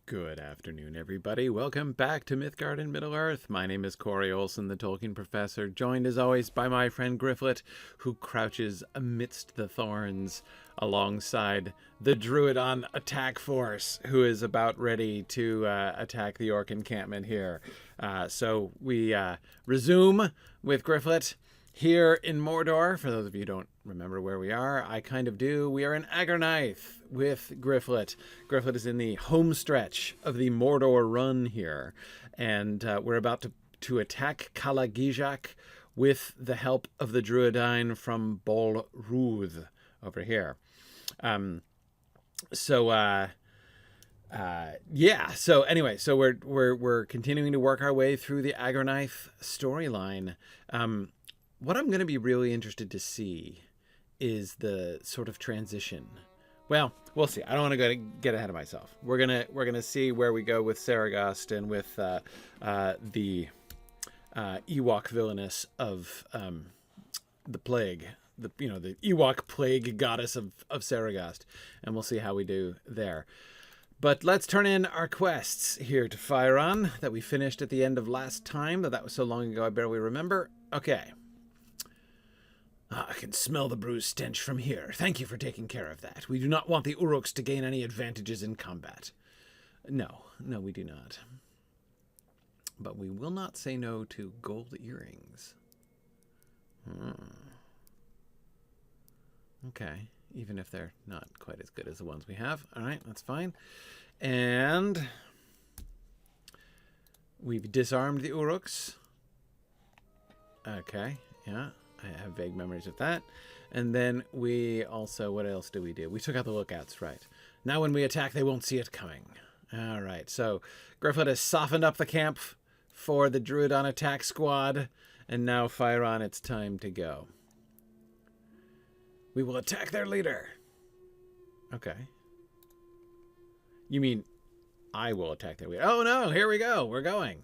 Good afternoon, everybody. Welcome back to Mythgard in Middle-earth. My name is Corey Olson, the Tolkien professor, joined as always by my friend Gryfflet, who crouches amidst the thorns alongside the Drúedain attack force, who is about ready to attack the orc encampment here. So we resume with Gryfflet here in Mordor. For those of you who don't remember where we are, I kind of do. We are in Aggerknife with Gryfflet. Gryfflet is in the home stretch of the Mordor run here, and we're about to attack Kala-gijak with the help of the Drúedain from Bol Rúth over here. So anyway, so we're continuing to work our way through the Aggerknife storyline. What I'm going to be really interested to see is the sort of transition. Well, we'll see. I don't want to get ahead of myself. We're gonna see where we go with Seregost and with the Ewok villainess of the plague, the Ewok plague goddess of Seregost, and we'll see how we do there. But let's turn in our quests here to Faeron that we finished at the end of last time. That was so long ago I barely remember. Okay. I can smell the bruised stench from here. Thank you for taking care of that. We do not want the Uruks to gain any advantages in combat. No, we do not. But we will not say no to gold earrings. Okay, even if they're not quite as good as the ones we have. All right, that's fine. And we've disarmed the Uruks. Okay, yeah. I have vague memories of that. And then we also, what else do? We took out the lookouts, right. Now when we attack, they won't see it coming. All right, so Gryfflet has softened up the camp for the Drúedain attack squad. And now, Faeron, it's time to go. We will attack their leader. Okay. You mean I will attack their leader? Oh, no, here we go. We're going.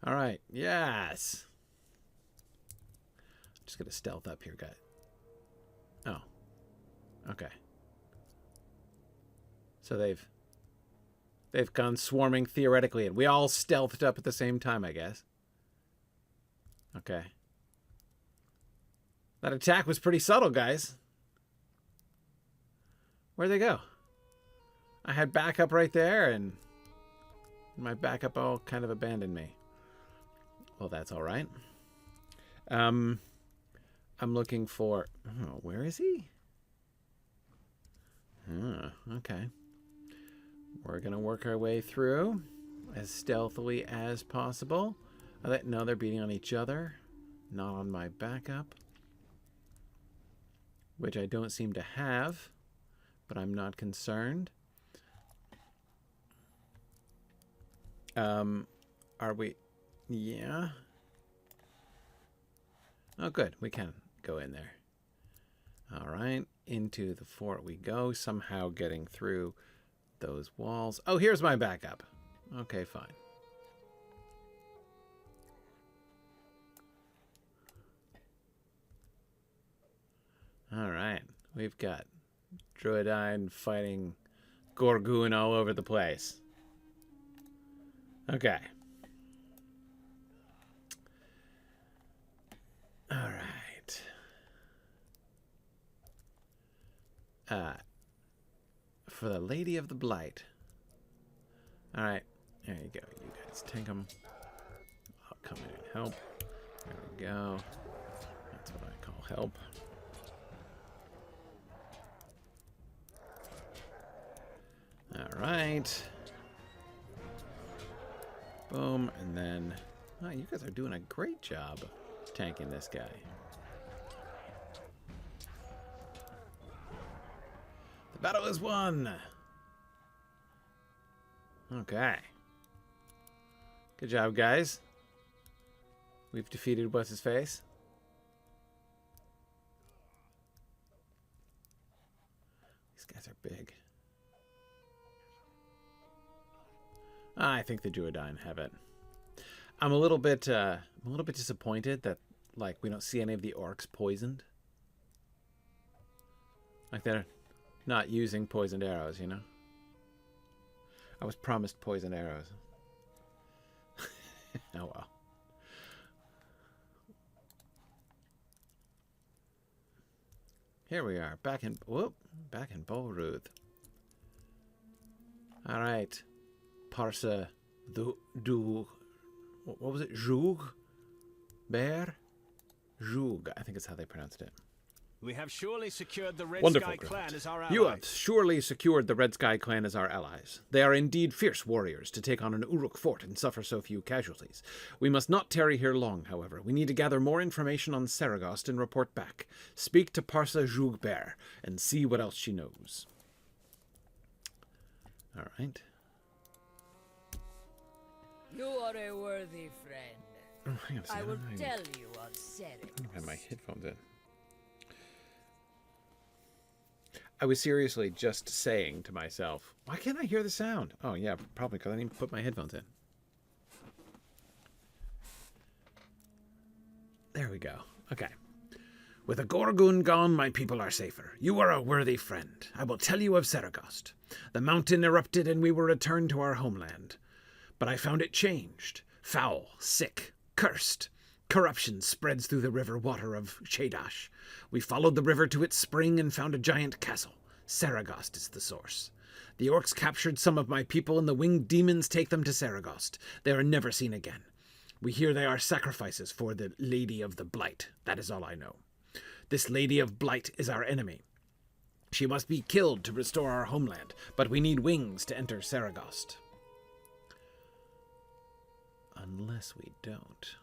All right, yes. Just gonna stealth up here, guys. Oh. Okay. So they've gone swarming theoretically, and we all stealthed up at the same time, I guess. Okay. That attack was pretty subtle, guys. Where'd they go? I had backup right there, and my backup all kind of abandoned me. Well, that's all right. I'm looking for... Oh, where is he? Okay. We're going to work our way through as stealthily as possible. No, they're beating on each other. Not on my backup. Which I don't seem to have. But I'm not concerned. Are we... Yeah. Oh, good. We can go in there. All right. Into the fort we go. Somehow getting through those walls. Oh, here's my backup. Okay, fine. All right. We've got Drúedain fighting Gorgoon all over the place. Okay. All right. For the Lady of the Blight. All right. There you go. You guys take them. I'll come in and help. There we go. That's what I call help. All right. Boom. And then... Oh, you guys are doing a great job tanking this guy. The battle is won. Okay. Good job, guys. We've defeated what's-his-face. These guys are big. I think the Drúedain have it. I'm a little bit disappointed that we don't see any of the orcs poisoned. Like they're not using poisoned arrows, you know? I was promised poison arrows. Oh well. Here we are, back in Bolruth. All right, Parsa, what was it? Zhug, Bear, Zhug. I think it's how they pronounced it. We have surely secured the Red Wonderful, Sky clan as our You ally. have surely secured the Red Sky clan as our allies. They are indeed fierce warriors to take on an Uruk fort and suffer so few casualties. We must not tarry here long, however. We need to gather more information on Seregost and report back. Speak to Parsa Zhug Bear and see what else she knows. All right. You are a worthy friend. Oh, hang on a second. I will tell you of Seregost. I don't have my headphones in. I was seriously just saying to myself, why can't I hear the sound? Oh, yeah, probably because I didn't put my headphones in. There we go. Okay. With a Gorgoon gone, my people are safer. You are a worthy friend. I will tell you of Seregost. The mountain erupted and we were returned to our homeland. But I found it changed. Foul, sick, cursed. Corruption spreads through the river water of Shadash. We followed the river to its spring and found a giant castle. Seregost is the source. The orcs captured some of my people and the winged demons take them to Seregost. They are never seen again. We hear they are sacrifices for the Lady of the Blight. That is all I know. This Lady of Blight is our enemy. She must be killed to restore our homeland, but we need wings to enter Seregost. Unless we don't.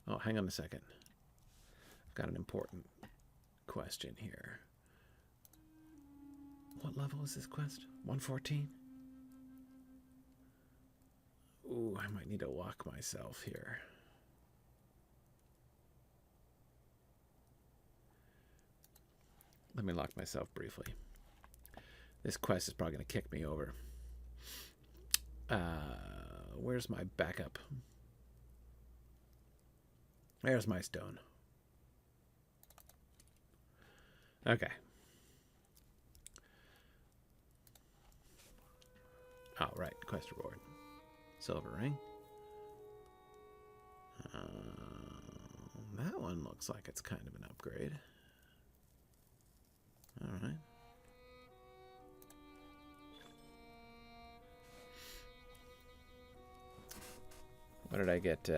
Oh, hang on a second. I've got an important question here. What level is this quest? 114? Ooh, I might need to lock myself here. Let me lock myself briefly. This quest is probably going to kick me over. Where's my backup? There's my stone. Okay. Oh, right. Quest reward. Silver ring. That one looks like it's kind of an upgrade. All right. What did I get?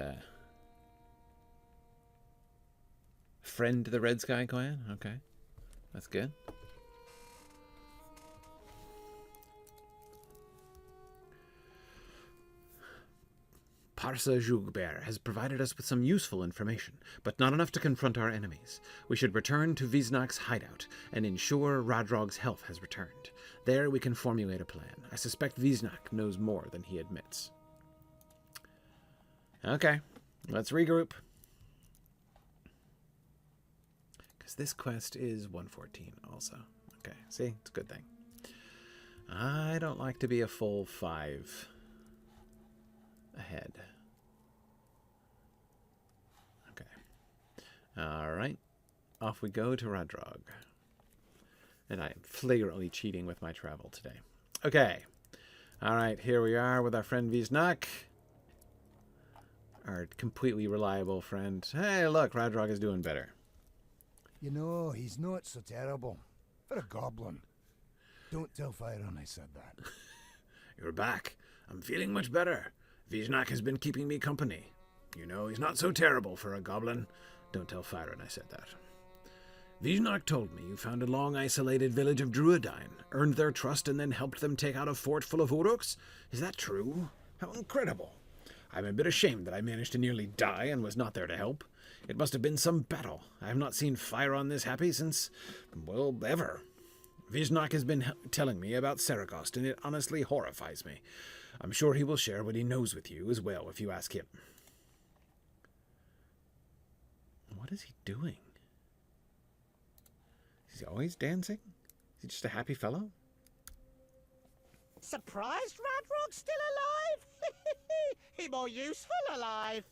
Friend to the Red Sky clan? Okay. That's good. Parsa Zhugbear has provided us with some useful information, but not enough to confront our enemies. We should return to Viznak's hideout and ensure Rhadrog's health has returned. There we can formulate a plan. I suspect Viznak knows more than he admits. Okay, let's regroup. Because this quest is 114 also. Okay, see? It's a good thing. I don't like to be a full 5 ahead. Okay. Alright. Off we go to Rhadrog. And I am flagrantly cheating with my travel today. Okay. Alright, here we are with our friend Viznak. Our completely reliable friend. Hey, look, Rhadrog is doing better. You know, he's not so terrible. For a goblin. Don't tell Faeron I said that. You're back. I'm feeling much better. Viznak has been keeping me company. You know, he's not so terrible for a goblin. Don't tell Faeron I said that. Viznak told me you found a long-isolated village of Drúedain, earned their trust, and then helped them take out a fort full of Uruks. Is that true? How incredible. I'm a bit ashamed that I managed to nearly die and was not there to help. It must have been some battle. I have not seen Faeron this happy since, well, ever. Viznak has been telling me about Seregost, and it honestly horrifies me. I'm sure he will share what he knows with you as well if you ask him. What is he doing? Is he always dancing? Is he just a happy fellow? Surprised Rhadrog's still alive? He more useful alive.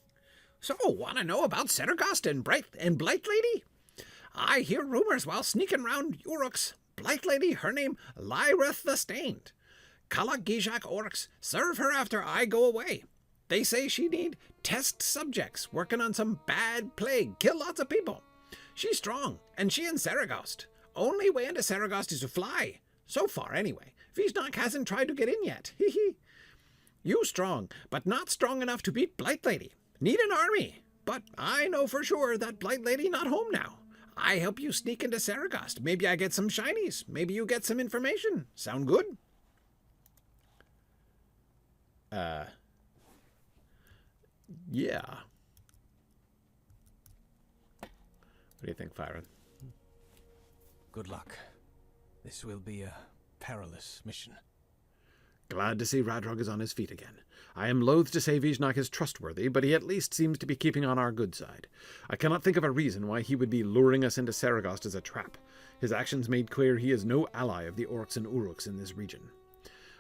So, wanna know about Seregost and Blight Lady? I hear rumors while sneaking round Uruks. Blight Lady, her name Lhaereth the Stained. Kala-gijak orcs serve her after I go away. They say she need test subjects working on some bad plague, kill lots of people. She's strong, and she and Seregost. Only way into Seregost is to fly. So far, anyway. Viznak hasn't tried to get in yet. Hee hee. You strong, but not strong enough to beat Blight Lady. Need an army. But I know for sure that Blight Lady not home now. I help you sneak into Seregost. Maybe I get some shinies. Maybe you get some information. Sound good? Yeah. What do you think, Faeron? Good luck. This will be a perilous mission. Glad to see Rhadrog is on his feet again. I am loath to say Viznak is trustworthy, but he at least seems to be keeping on our good side. I cannot think of a reason why he would be luring us into Seregost as a trap. His actions made clear he is no ally of the Orcs and Uruks in this region.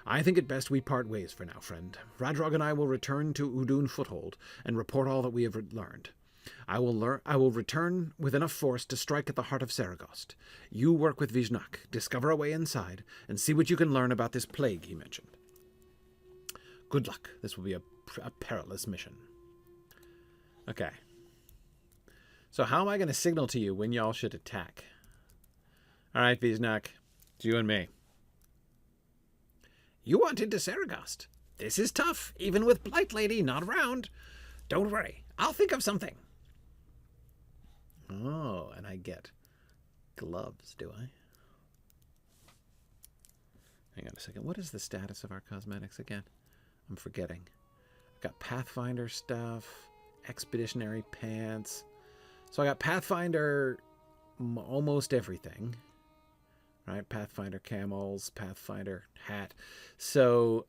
I think it best we part ways for now, friend. Rhadrog and I will return to Udun Foothold and report all that we have learned. I will return with enough force to strike at the heart of Seregost. You work with Viznak, discover a way inside, and see what you can learn about this plague he mentioned. Good luck. This will be a perilous mission. Okay. So how am I going to signal to you when y'all should attack? All right, Viznak. It's you and me. You want into Seregost. This is tough, even with Blight Lady not around. Don't worry. I'll think of something. Oh, and I get gloves, do I? Hang on a second. What is the status of our cosmetics again? I'm forgetting. I've got Pathfinder stuff, Expeditionary pants. So I got Pathfinder almost everything. Right? Pathfinder camels, Pathfinder hat. So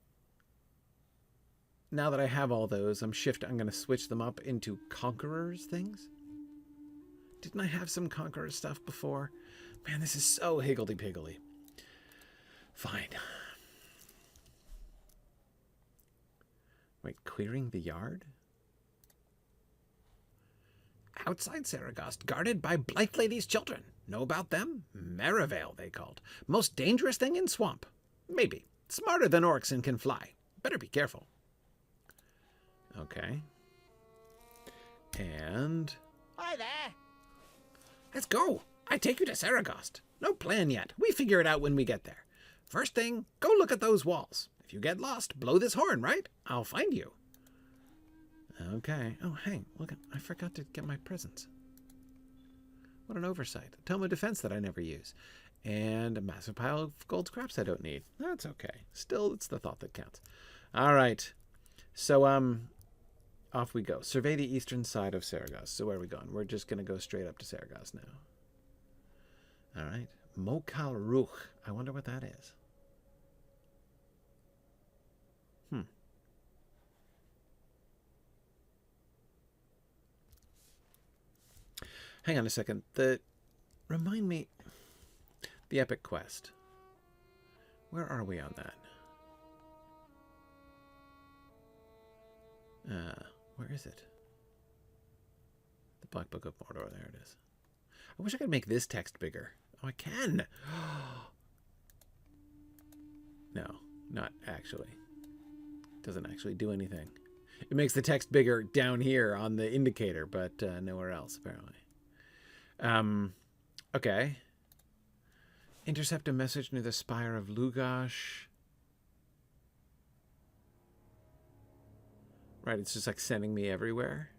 now that I have all those, I'm going to switch them up into Conquerors things. Didn't I have some Conqueror stuff before? Man, this is so higgledy-piggledy. Fine. Wait, clearing the yard? Outside Seregost, guarded by Blight Lady's children. Know about them? Merrevail, they called. Most dangerous thing in swamp. Maybe. Smarter than orcs and can fly. Better be careful. Okay. And... Hi there. Let's go. I take you to Seregost. No plan yet. We figure it out when we get there. First thing, go look at those walls. If you get lost, blow this horn, right? I'll find you. Okay. Oh, hey, look, I forgot to get my presents. What an oversight. A tome of defense that I never use. And a massive pile of gold scraps I don't need. That's okay. Still, it's the thought that counts. All right. So, off we go. Survey the eastern side of Seregost. So where are we going? We're just going to go straight up to Seregost now. All right. Mokal Ruch. I wonder what that is. Hang on a second. Remind me. The epic quest. Where are we on that? Where is it? The Black Book of Mordor. There it is. I wish I could make this text bigger. Oh, I can. No, not actually. Doesn't actually do anything. It makes the text bigger down here on the indicator, but nowhere else, apparently. Okay. Intercept a message near the Spire of Lugash. Right, it's just like sending me everywhere.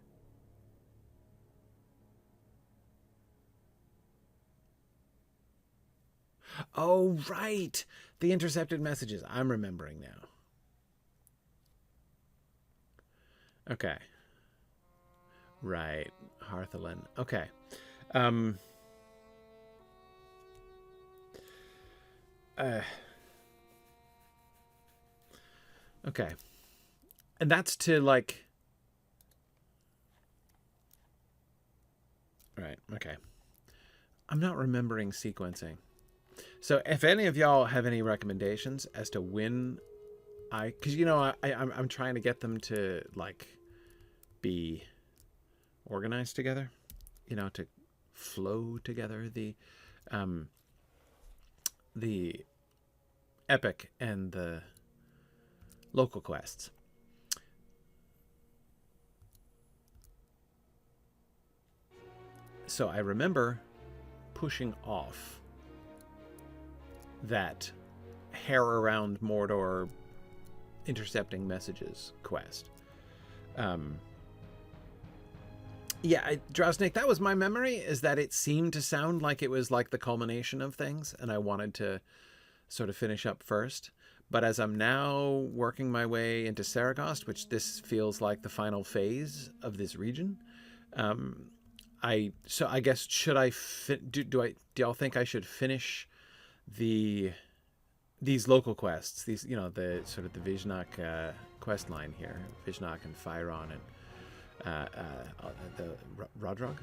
Oh, right. The intercepted messages. I'm remembering now. Okay. Right. Harthalin. Okay. Okay. And that's to like... Right. Okay. I'm not remembering sequencing. So if any of y'all have any recommendations as to when because you know I'm trying to get them to like be organized together, you know, to flow together. the epic and the local quests. So I remember pushing off that hair around Mordor intercepting messages quest. Yeah, Drowsnake, that was my memory, is that it seemed to sound like it was like the culmination of things, and I wanted to sort of finish up first. But as I'm now working my way into Seregost, which this feels like the final phase of this region, I guess, should I do y'all think I should finish these local quests, these, you know, the sort of the Viznak quest line here, Viznak and Faeron and the Rhadrog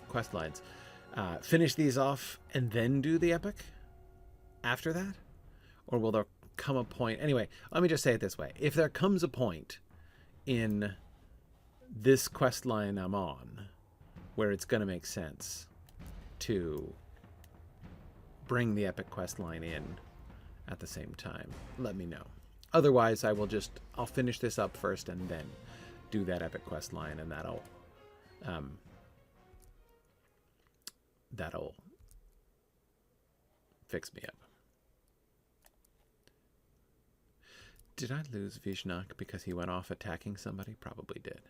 quest lines, finish these off and then do the epic after that? Or will there come a point? Anyway, let me just say it this way. If there comes a point in this quest line I'm on where it's going to make sense to bring the epic quest line in at the same time, let me know. Otherwise, I'll finish this up first and then do that epic quest line, and that'll fix me up. Did I lose Viznak because he went off attacking somebody? Probably did.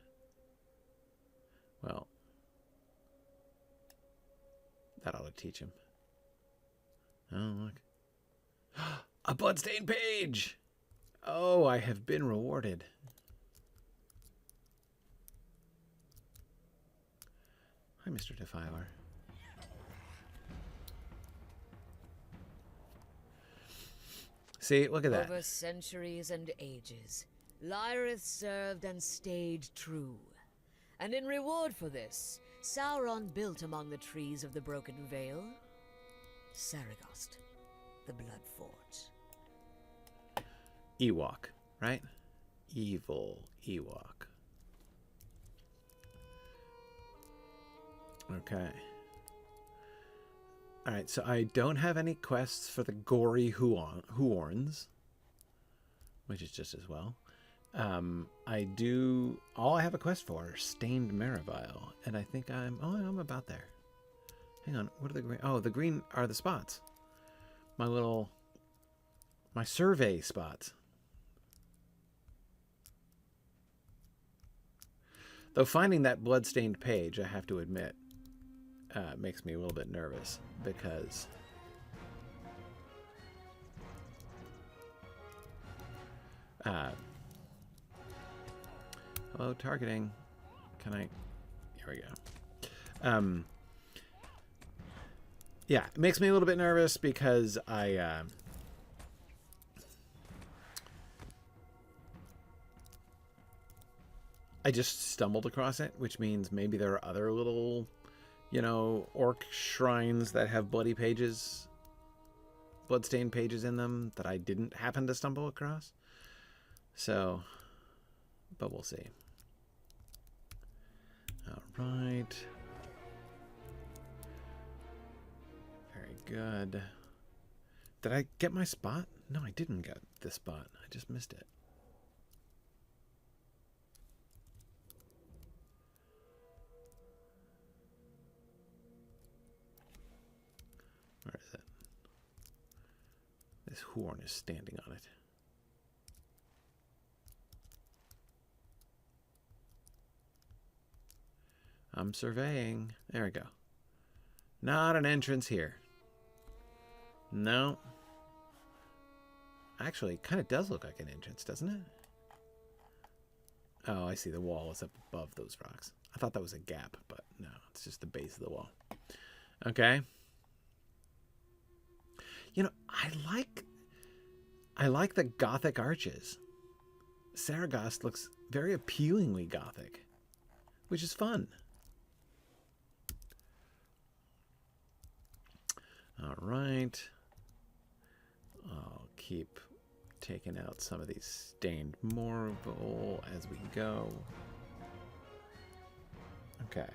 Well, that ought to teach him. Oh, look. A bloodstained page! Oh, I have been rewarded. Hi, Mr. Defiler. See, look at that. Over centuries and ages, Lhaereth served and stayed true. And in reward for this, Sauron built among the trees of the Broken Vale Seregost, the Blood Fort. Ewok, right? Evil Ewok. Okay. Alright, so I don't have any quests for the gory Huorns, which is just as well. All I have a quest for are stained merrevail, and I think I'm about there. Hang on, what are the green? Oh, the green are the spots. My survey spots. Though finding that bloodstained page, I have to admit, makes me a little bit nervous, because hello, targeting. Can I? Here we go. Yeah, it makes me a little bit nervous because I just stumbled across it, which means maybe there are other little, you know, orc shrines that have bloodstained pages in them that I didn't happen to stumble across. So, but we'll see. All right. Very good. Did I get my spot? No, I didn't get this spot. I just missed it. Where is it? This horn is standing on it. I'm surveying. There we go. Not an entrance here. No. Actually, it kind of does look like an entrance, doesn't it? Oh, I see. The wall is up above those rocks. I thought that was a gap, but no, it's just the base of the wall. Okay. You know, I like the Gothic arches. Seregost looks very appealingly Gothic, which is fun. All right. I'll keep taking out some of these stained merrevail as we go. Okay.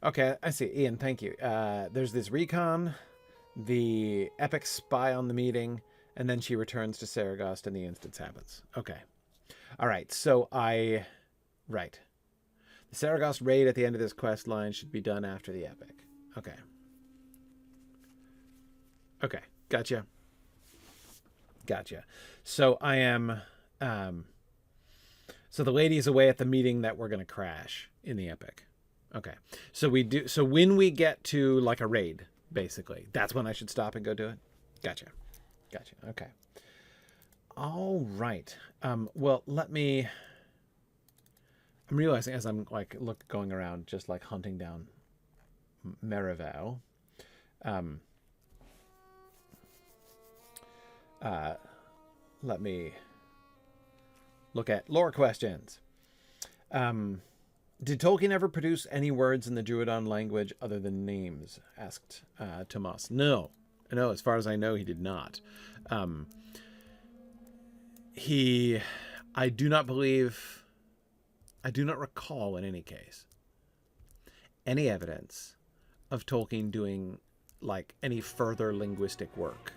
Okay, I see. Ian, thank you. There's this recon, the epic spy on the meeting, and then she returns to Seregost and the instance happens. Okay. All right, so right. The Seregost raid at the end of this quest line should be done after the epic. Okay. Okay, gotcha. Gotcha. So I am... so the lady's away at the meeting that we're going to crash in the epic. Okay. So we do... So when we get to, like, a raid, basically, that's when I should stop and go do it? Gotcha. Gotcha. Okay. All right. Well, let me... I'm realizing as I'm, like, going around, just, like, hunting down merrevail, let me look at lore questions. Did Tolkien ever produce any words in the Drúedain language other than names? Asked Tomas. No, as far as I know, he did not. I do not recall in any case any evidence of Tolkien doing, like, any further linguistic work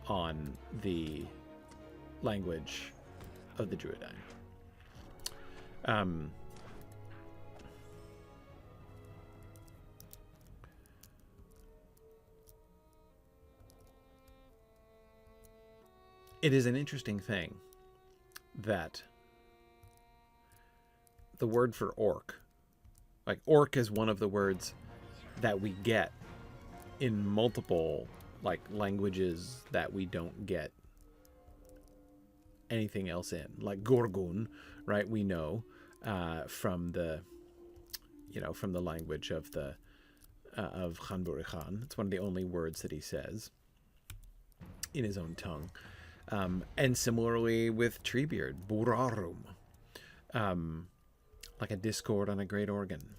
on the language of the Drúedain. It is an interesting thing that the word for orc, like orc is one of the words that we get in multiple, like, languages that we don't get anything else in, like Gorgun, right? We know from the language of Khanburi Khan. It's one of the only words that he says in his own tongue. And similarly with Treebeard, Burarum, like a discord on a great organ,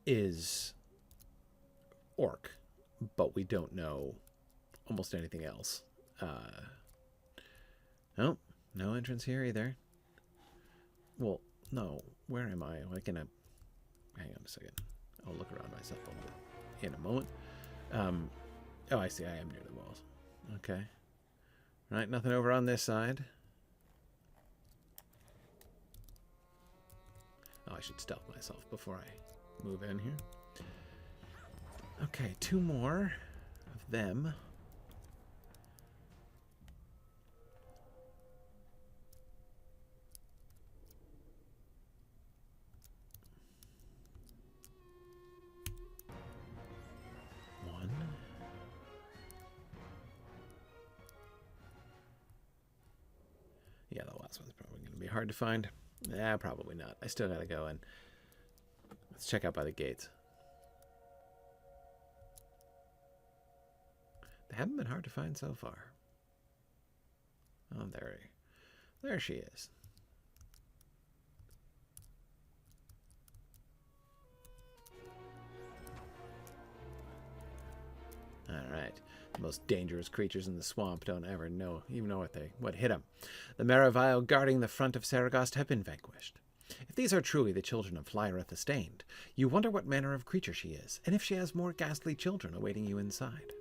is orc, but we don't know almost anything else. No entrance here either. Well, no. Where am I? Like in a... Hang on a second. I'll look around myself in a moment. Oh, I see. I am near the walls. Okay. Right, nothing over on this side. Oh, I should stealth myself before I move in here. Okay, 2 more of them. Yeah, the last one's probably going to be hard to find. Yeah, probably not. I still got to go and let's check out by the gates. They haven't been hard to find so far. Oh, there she is. All right. The most dangerous creatures in the swamp don't ever even know what hit them. The merrevail guarding the front of Seregost have been vanquished. If these are truly the children of Lhaereth the Stained, you wonder what manner of creature she is, and if she has more ghastly children awaiting you inside.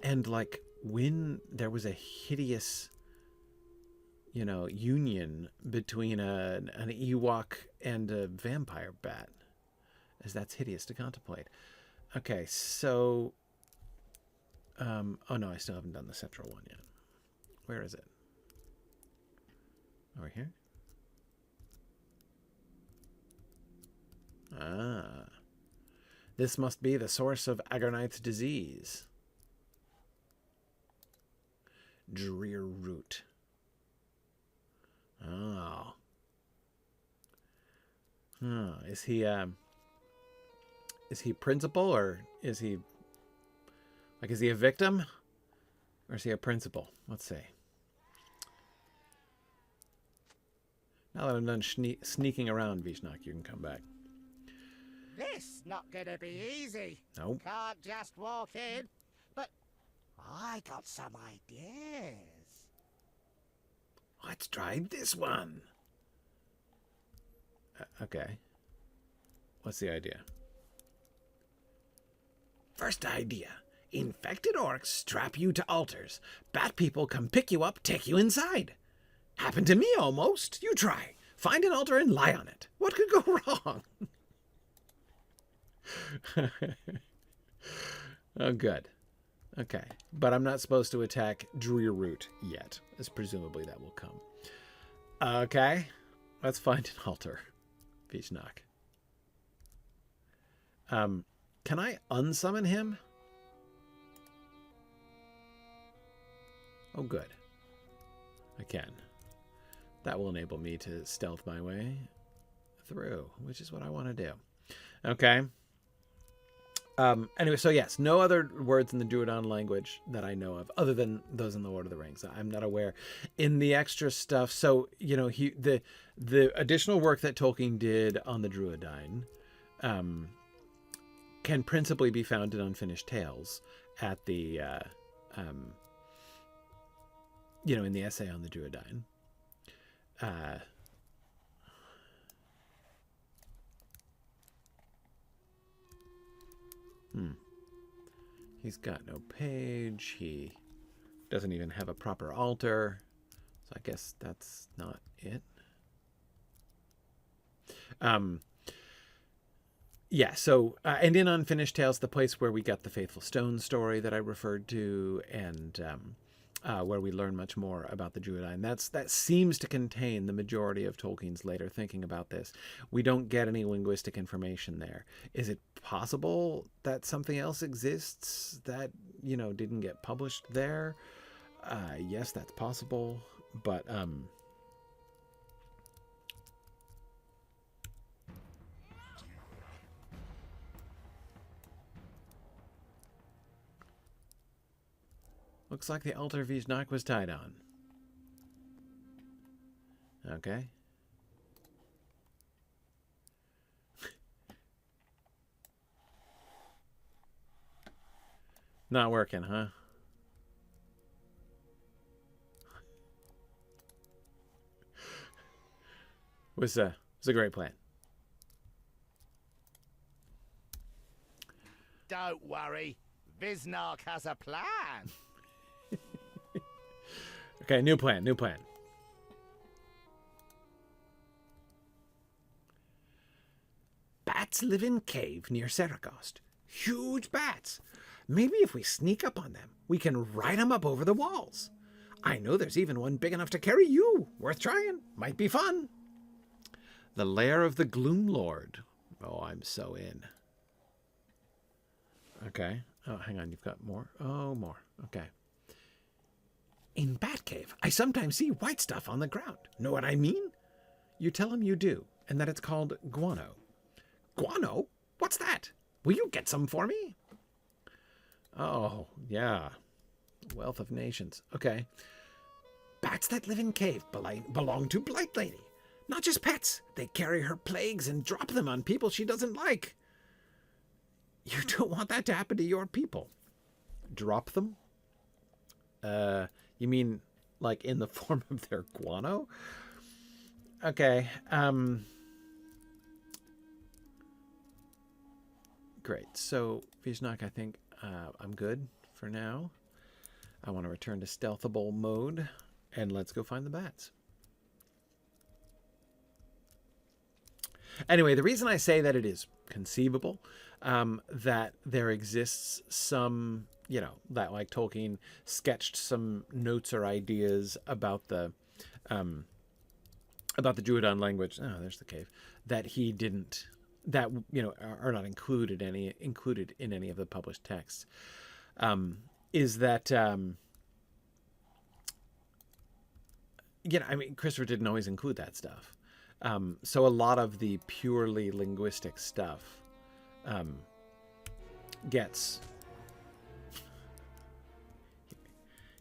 And, like, when there was a hideous, union between an Ewok and a vampire bat, as that's hideous to contemplate. Okay, so... oh no, I still haven't done the central one yet. Where is it? Over here? Ah. This must be the source of Agernite's disease. Drear root. Oh. Huh. Is he principal, or is he... Like, is he a victim? Or is he a principal? Let's see. Now that I'm done sneaking around, Viznak, you can come back. This not gonna be easy. Nope. Can't just walk in. But I got some ideas. Let's try this one. Okay. What's the idea? First idea. Infected orcs strap you to altars. Bat people come pick you up, take you inside. Happened to me almost. You try. Find an altar and lie on it. What could go wrong? Oh, good. Okay. But I'm not supposed to attack Drúedain yet, as presumably that will come. Okay. Let's find an altar. Viznak. Can I unsummon him? Oh, good. I can. That will enable me to stealth my way through, which is what I want to do. Okay. Anyway, so yes, no other words in the Drúedain language that I know of, other than those in the Lord of the Rings. I'm not aware. In the extra stuff, so, you know, the additional work that Tolkien did on the Drúedain can principally be found in Unfinished Tales at the, you know, in the essay on the Drúedain. He's got no page. He doesn't even have a proper altar. So I guess that's not it. Yeah, so, and in Unfinished Tales, the place where we got the Faithful Stone story that I referred to, and where we learn much more about the Drúedain. That seems to contain the majority of Tolkien's later thinking about this. We don't get any linguistic information there. Is it possible that something else exists that, you know, didn't get published there? Yes, that's possible, but looks like the altar Viznak was tied on. Okay. Not working, huh? Was a great plan. Don't worry. Viznak has a plan. Okay, new plan. Bats live in cave near Seregost. Huge bats. Maybe if we sneak up on them, we can ride them up over the walls. I know there's even one big enough to carry you. Worth trying. Might be fun. The lair of the Gloom Lord. Oh, I'm so in. Okay. Oh, hang on. You've got more? Oh, more. Okay. In Batcave, I sometimes see white stuff on the ground. Know what I mean? You tell him you do, and that it's called guano. Guano? What's that? Will you get some for me? Oh, yeah. Wealth of nations. Okay. Bats that live in cave belong to Blight Lady. Not just pets. They carry her plagues and drop them on people she doesn't like. You don't want that to happen to your people. Drop them? You mean like in the form of their guano? Okay. Great. So, Viznak, I think I'm good for now. I want to return to stealthable mode, and let's go find the bats. Anyway, the reason I say that it is conceivable that there exists some, you know, that like Tolkien sketched some notes or ideas about the Drúedain language. Oh, there's the cave that he didn't, that, you know, are not included in any of the published texts. Is that you know, I mean, Christopher didn't always include that stuff. So a lot of the purely linguistic stuff gets...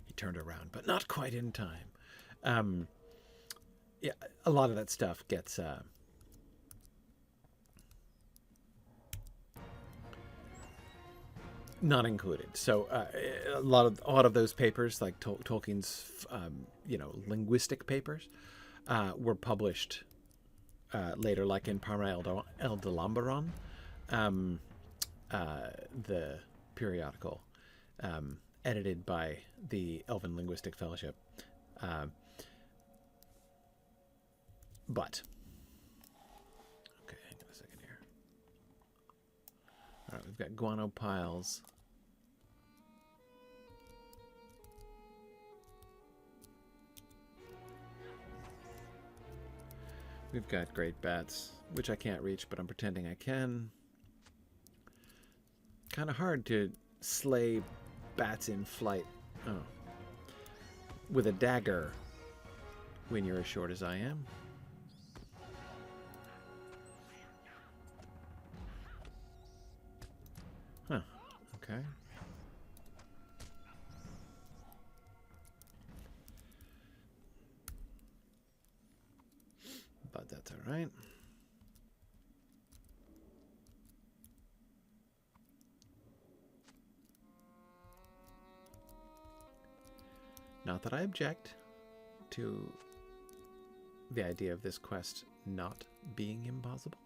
He turned around, but not quite in time. Yeah, a lot of that stuff gets... not included. So a lot of those papers, like Tolkien's, you know, linguistic papers, were published later, like in Parma Eldalambaron, the periodical, edited by the Elven Linguistic Fellowship. But, okay, hang on a second here. All right, we've got guano piles. We've got great bats, which I can't reach, but I'm pretending I can. Kind of hard to slay bats in flight. Oh. With a dagger when you're as short as I am. Huh. Okay. But that's all right. Not that I object to the idea of this quest not being impossible.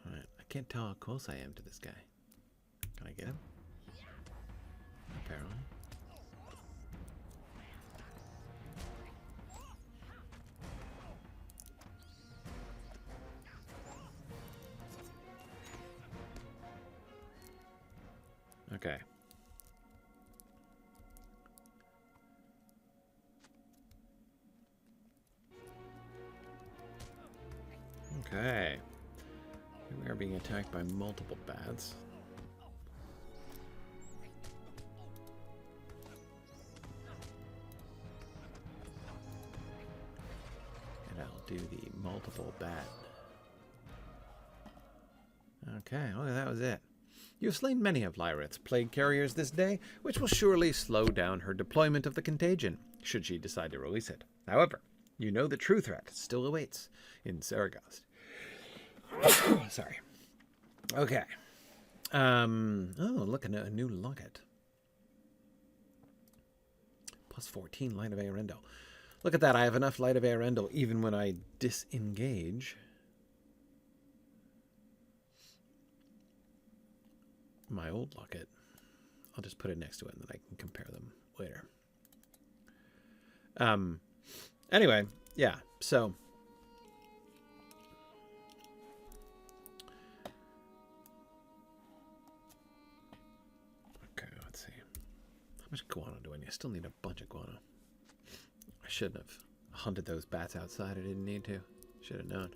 All right, I can't tell how close I am to this guy. Can I get him? Apparently. Okay. Okay. We are being attacked by multiple bats. And I'll do the multiple bat. Okay, well, that was it. You have slain many of Lhaereth's plague carriers this day, which will surely slow down her deployment of the contagion, should she decide to release it. However, you know the true threat still awaits in Seregost. Sorry. Okay. Oh, look at a new locket. Plus 14 Light of Earendel. Look at that, I have enough Light of Earendel even when I disengage. My old locket. I'll just put it next to it and then I can compare them later. Anyway, yeah, so okay, let's see. How much guano do I need? I still need a bunch of guano. I shouldn't have hunted those bats outside. I didn't need to. Should have known.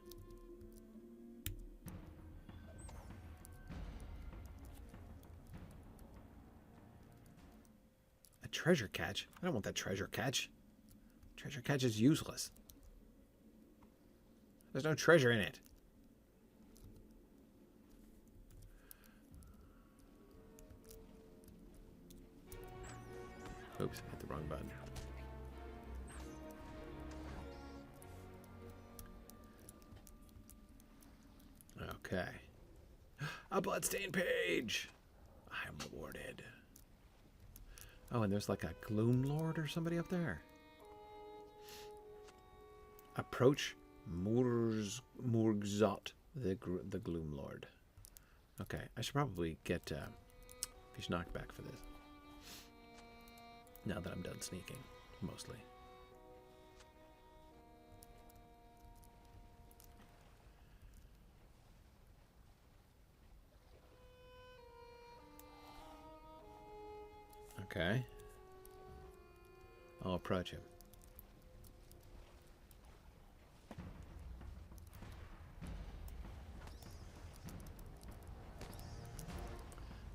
Treasure catch? I don't want that treasure catch. Treasure catch is useless. There's no treasure in it. Oops, I hit the wrong button. Okay. A bloodstained page! I am rewarded. Oh, and there's like a Gloom Lord or somebody up there. Approach Murgzot, the Gloom Lord. Okay, I should probably get Viznak back for this. Now that I'm done sneaking, mostly. Okay. I'll approach him.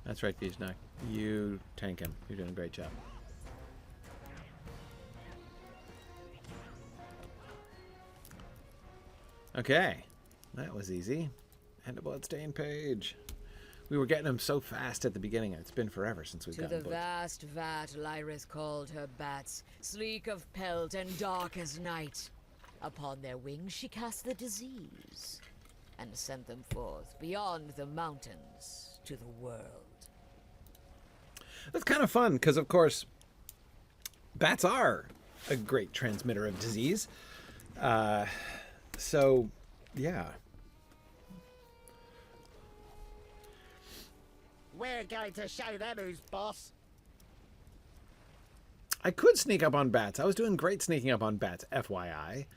That's right, Viznak. You tank him. You're doing a great job. Okay. That was easy. And a bloodstained page. We were getting them so fast at the beginning. It's been forever since we've gotten To the vast vat Lhaereth called her bats, sleek of pelt and dark as night. Upon their wings she cast the disease, and sent them forth beyond the mountains to the world. That's kind of fun, because of course, bats are a great transmitter of disease. So, yeah. We're going to show them who's boss. I could sneak up on bats. I was doing great sneaking up on bats, FYI.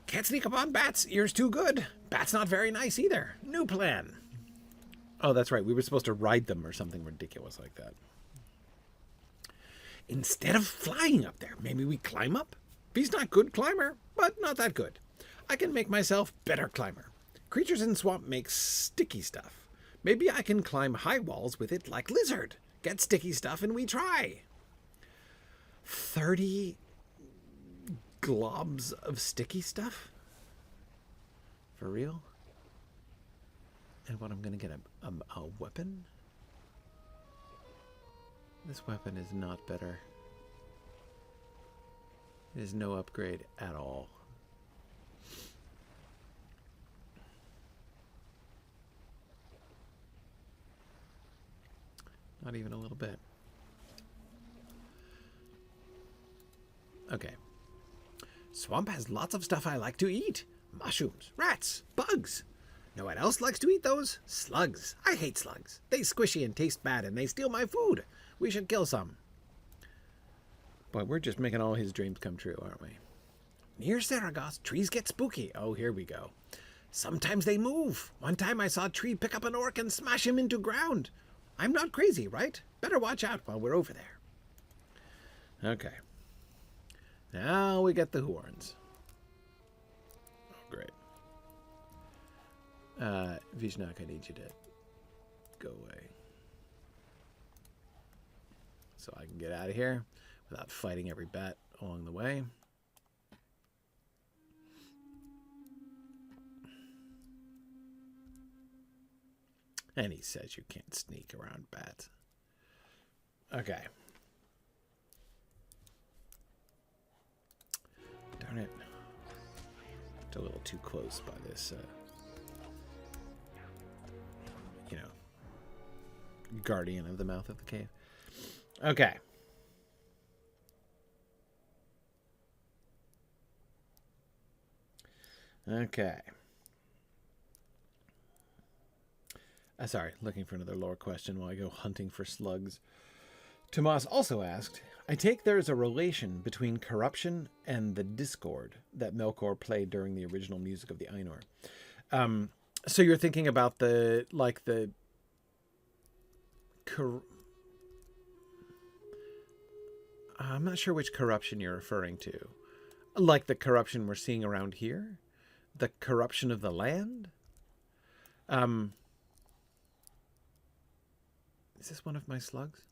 Can't sneak up on bats. Ear's too good. Bats not very nice either. New plan. Oh, that's right. We were supposed to ride them or something ridiculous like that. Instead of flying up there, maybe we climb up? Viznak good climber, but not that good. I can make myself better climber. Creatures in swamp make sticky stuff. Maybe I can climb high walls with it like lizard. Get sticky stuff and we try. 30 globs of sticky stuff? For real? And what, I'm gonna get a weapon? This weapon is not better. It is no upgrade at all. Not even a little bit. Okay. Swamp has lots of stuff I like to eat. Mushrooms, rats, bugs. Know what else likes to eat those? Slugs. I hate slugs. They squishy and taste bad and they steal my food. We should kill some. Boy, we're just making all his dreams come true, aren't we? Near Seregost, trees get spooky. Oh, here we go. Sometimes they move. One time I saw a tree pick up an orc and smash him into ground. I'm not crazy, right? Better watch out while we're over there. Okay. Now we get the horns. Oh, great. Viznak, I need you to go away. So I can get out of here without fighting every bat along the way. And he says you can't sneak around bats. Okay. Darn it. It's a little too close by this, you know, guardian of the mouth of the cave. Okay. Okay. Sorry, looking for another lore question while I go hunting for slugs. Tomas also asked, I take there is a relation between corruption and the discord that Melkor played during the original music of the Ainur. So you're thinking about the, like the... I'm not sure which corruption you're referring to. Like the corruption we're seeing around here? The corruption of the land? Is this one of my slugs?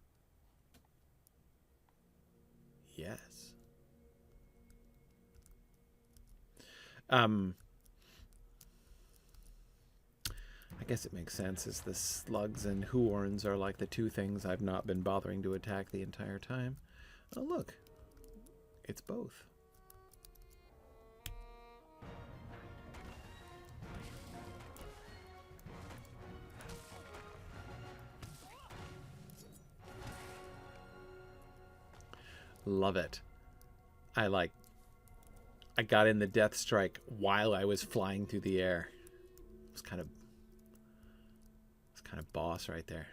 Yes. I guess it makes sense as the slugs and horns are like the two things I've not been bothering to attack the entire time. Oh, look. It's both. Love it. I got in the death strike while I was flying through the air. It's kind of boss right there.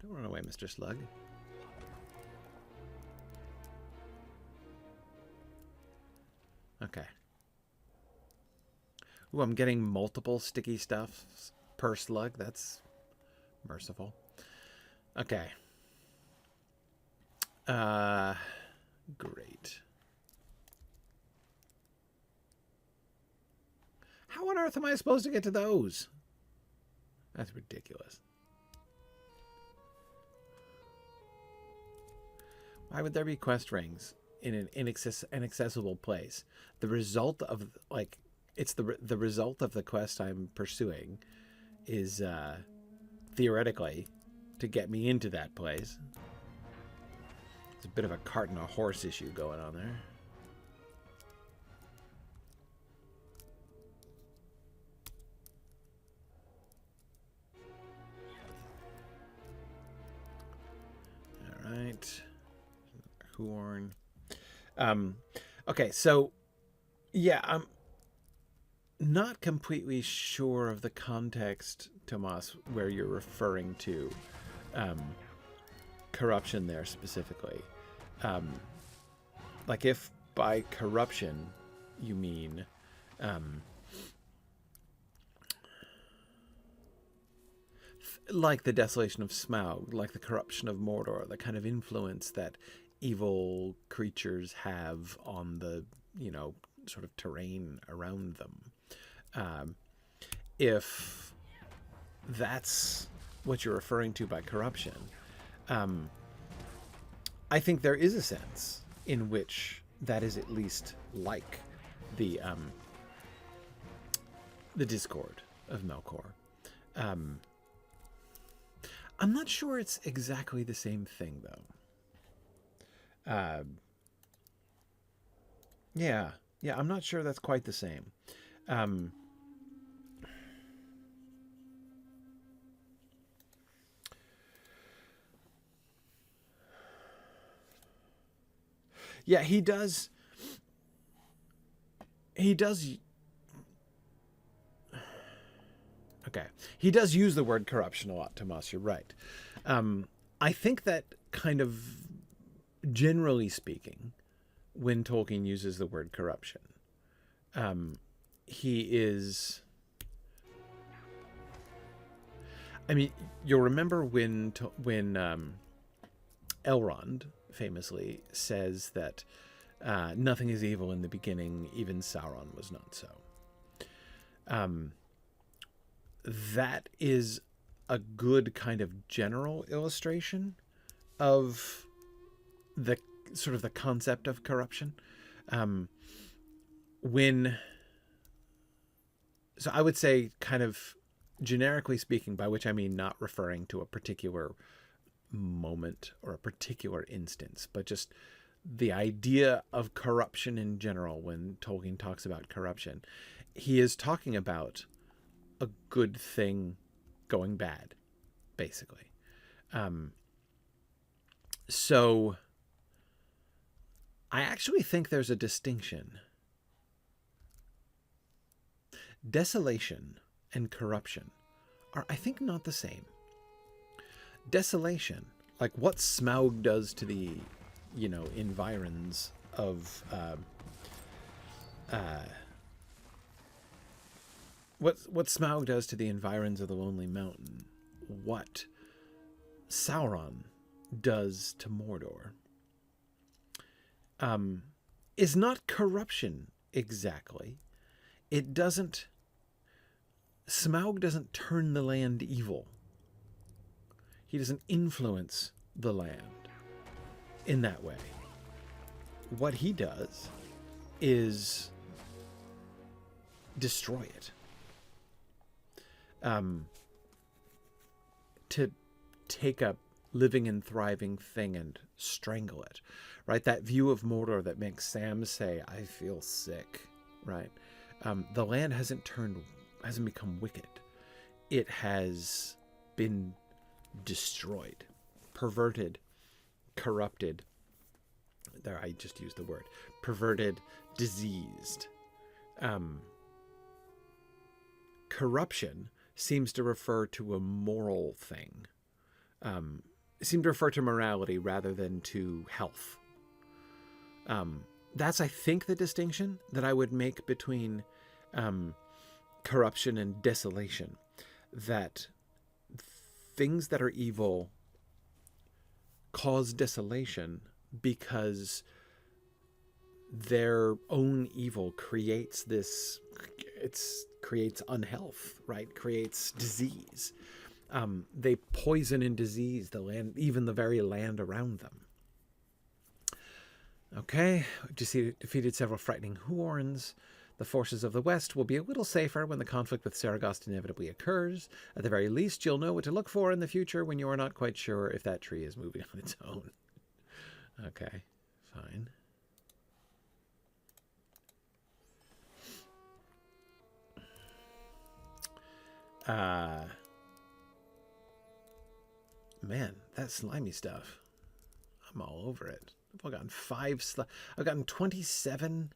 Don't run away, Mr. Slug. Okay. Ooh, I'm getting multiple sticky stuff per slug. That's merciful. Okay. Great. How on earth am I supposed to get to those? That's ridiculous. Why would there be quest rings in an inaccessible place? The result of, like, it's the result of the quest I'm pursuing is theoretically to get me into that place. There's a bit of a cart and a horse issue going on there. Huorn. Okay, so yeah, I'm not completely sure of the context, Tomas, where you're referring to corruption there specifically. Like if by corruption you mean like the desolation of Smaug, like the corruption of Mordor, the kind of influence that evil creatures have on the, sort of terrain around them. If that's what you're referring to by corruption, I think there is a sense in which that is at least like the discord of Melkor. I'm not sure it's exactly the same thing, though. Yeah, I'm not sure that's quite the same. Yeah, he does. Okay. He does use the word corruption a lot, Tomas. You're right. I think that kind of generally speaking, when Tolkien uses the word corruption, he is... I mean, you'll remember when Elrond famously says that nothing is evil in the beginning, even Sauron was not so. That is a good kind of general illustration of the sort of the concept of corruption. So I would say, kind of generically speaking, by which I mean not referring to a particular moment or a particular instance, but just the idea of corruption in general. When Tolkien talks about corruption, he is talking about a good thing going bad, basically. So I actually think there's a distinction. Desolation and corruption are, I think, not the same. Desolation, like what Smaug does to the, environs of what Smaug does to the environs of the Lonely Mountain, what Sauron does to Mordor, is not corruption exactly. It doesn't... Smaug doesn't turn the land evil. He doesn't influence the land in that way. What he does is destroy it. To take a living and thriving thing and strangle it, right? That view of Mordor that makes Sam say, "I feel sick," right? The land hasn't become wicked. It has been destroyed, perverted, corrupted. There, I just used the word. Perverted, diseased. Corruption seems to refer to a moral thing. Seem to refer to morality rather than to health. That's, I think, the distinction that I would make between corruption and desolation. That things that are evil cause desolation because their own evil creates creates unhealth, right? Creates disease. They poison and disease the land, even the very land around them. Okay, defeated several frightening Huorns. The forces of the West will be a little safer when the conflict with Seregost inevitably occurs. At the very least, you'll know what to look for in the future when you are not quite sure if that tree is moving on its own. Okay, fine. Man, that slimy stuff. I'm all over it. I've gotten 5 slugs. I've gotten 27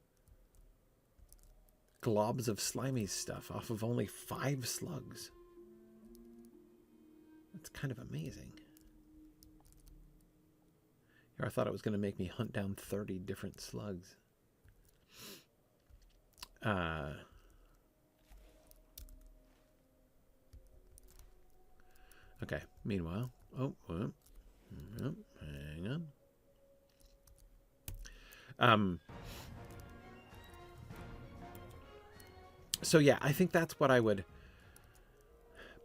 globs of slimy stuff off of only 5 slugs. That's kind of amazing. Here, I thought it was going to make me hunt down 30 different slugs. Okay, meanwhile... Oh, hang on. So yeah, I think that's what I would...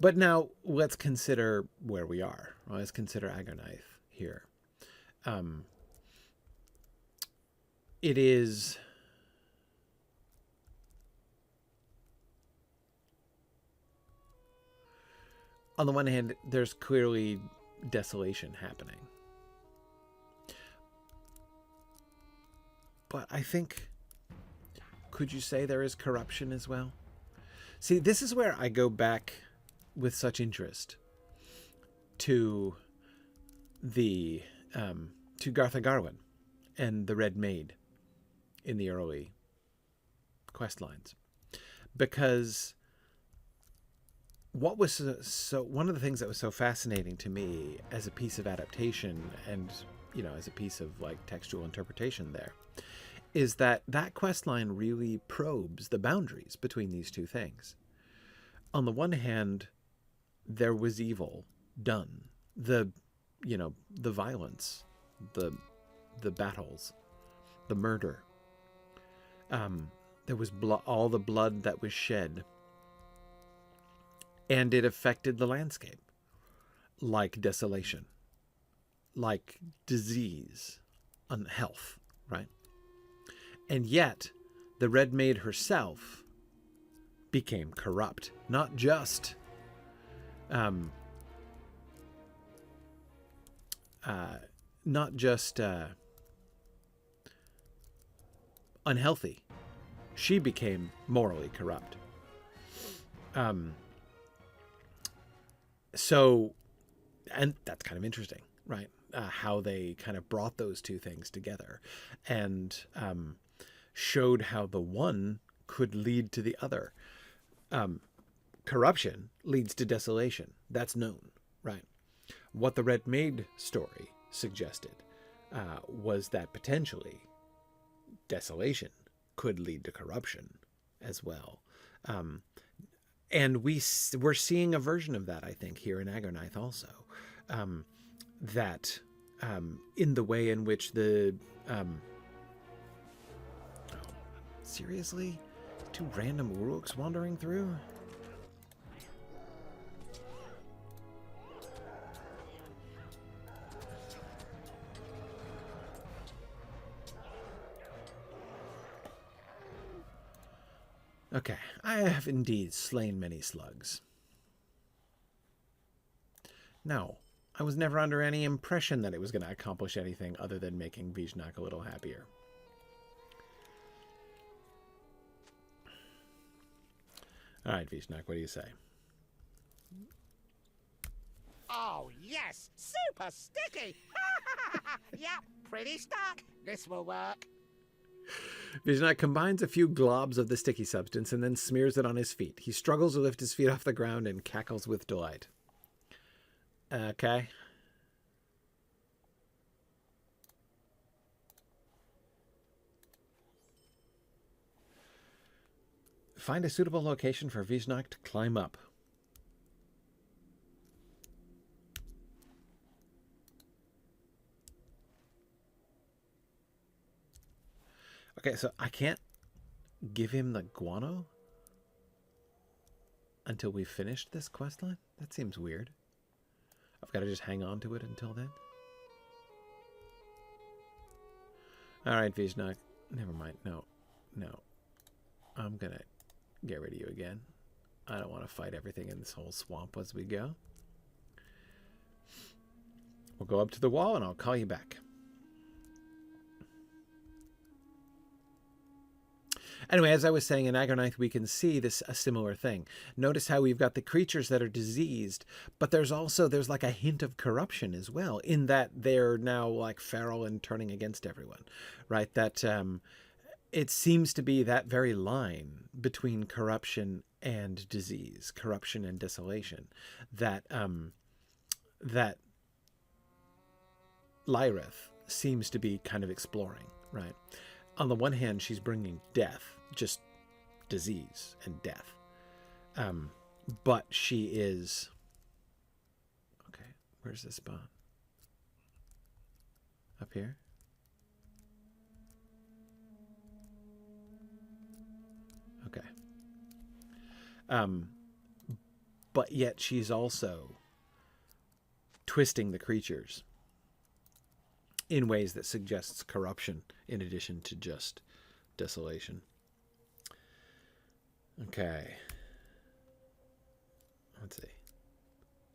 But now, let's consider where we are. Let's consider Agernaith here. It is... On the one hand, there's clearly desolation happening. But I think... Could you say there is corruption as well? See, this is where I go back with such interest to the to Gartha Garwin and the Red Maid in the early quest lines, because what was so one of the things that was so fascinating to me as a piece of adaptation and, you know, as a piece of like textual interpretation there, is that that quest line really probes the boundaries between these two things. On the one hand, there was evil done, the violence, the battles, the murder. There was all the blood that was shed, and it affected the landscape, like desolation, like disease, unhealth, right? And yet, the Red Maid herself became corrupt, not just unhealthy. She became morally corrupt. So, and that's kind of interesting, right? How they kind of brought those two things together and showed how the one could lead to the other. Corruption leads to desolation. That's known, right? What the Red Maid story suggested was that potentially desolation could lead to corruption as well. And we're seeing a version of that, I think, here in Agernaith also. That in the way in which the... seriously? 2 random Uruks wandering through? Okay, I have indeed slain many slugs. No, I was never under any impression that it was going to accomplish anything other than making Viznak a little happier. All right, Viznak, what do you say? Oh, yes! Super sticky! Yep, pretty stuck. This will work. Viznak combines a few globs of the sticky substance and then smears it on his feet. He struggles to lift his feet off the ground and cackles with delight. Okay. Find a suitable location for Viznak to climb up. Okay, so I can't give him the guano until we've finished this questline? That seems weird. I've got to just hang on to it until then? Alright, Viznak. Never mind. No. I'm going to get rid of you again. I don't want to fight everything in this whole swamp as we go. We'll go up to the wall and I'll call you back. Anyway, as I was saying, in Agronite, we can see a similar thing. Notice how we've got the creatures that are diseased, but there's like a hint of corruption as well, in that they're now like feral and turning against everyone, right? That it seems to be that very line between corruption and disease, corruption and desolation, that that Lhaereth seems to be kind of exploring, right? On the one hand, she's bringing death, just disease and death. But she is... Okay, where's the spawn? Up here? Okay. But yet she's also twisting the creatures in ways that suggests corruption in addition to just desolation. Okay. Let's see.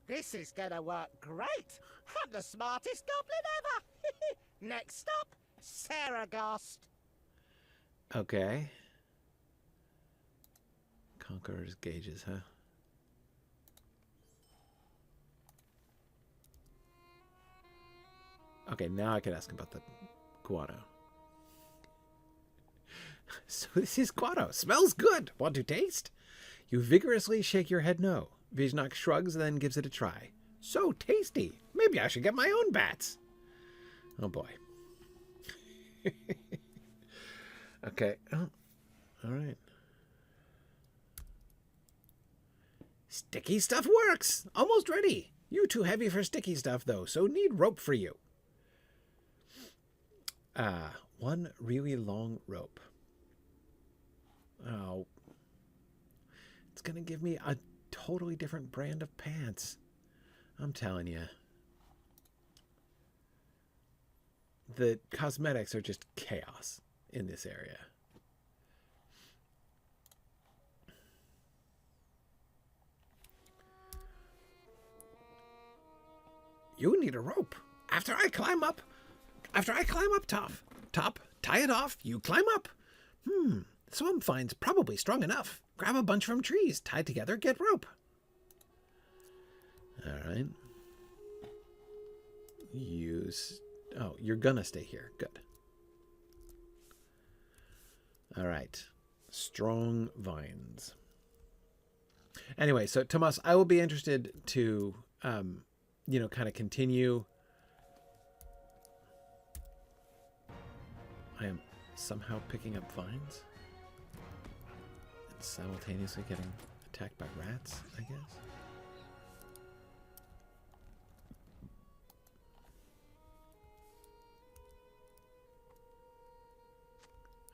This is gonna work great. I'm the smartest goblin ever. Next stop, Seregost. Okay. Conqueror's gauges, huh? Okay, now I can ask about the guano. So this is guano. Smells good. Want to taste? You vigorously shake your head no. Viznak shrugs, then gives it a try. So tasty. Maybe I should get my own bats. Oh, boy. Okay. Oh, all right. Sticky stuff works. Almost ready. You too heavy for sticky stuff, though, so need rope for you. One really long rope. Oh. It's going to give me a totally different brand of pants. I'm telling you. The cosmetics are just chaos in this area. You need a rope. After I climb up top, tie it off, you climb up. Swamp vines probably strong enough. Grab a bunch from trees, tie together, get rope. All right. Oh, you're gonna stay here. Good. All right. Strong vines. Anyway, so Tomas, I will be interested to, kind of continue. I am somehow picking up vines and simultaneously getting attacked by rats, I guess.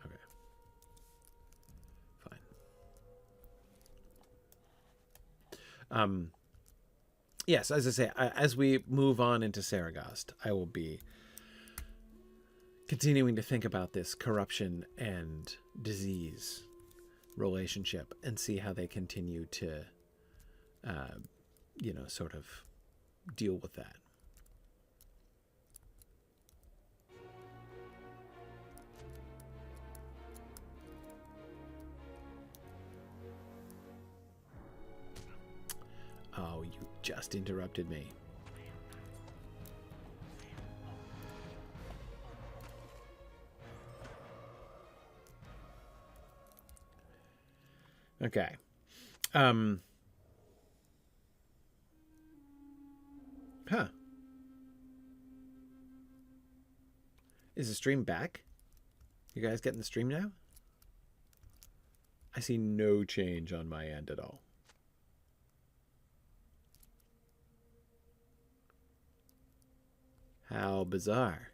Okay. Fine. Yes, as I say, as we move on into Seregost, I will be continuing to think about this corruption and disease relationship and see how they continue to, sort of deal with that. Oh, you just interrupted me. Okay. Huh. Is the stream back? You guys getting the stream now? I see no change on my end at all. How bizarre.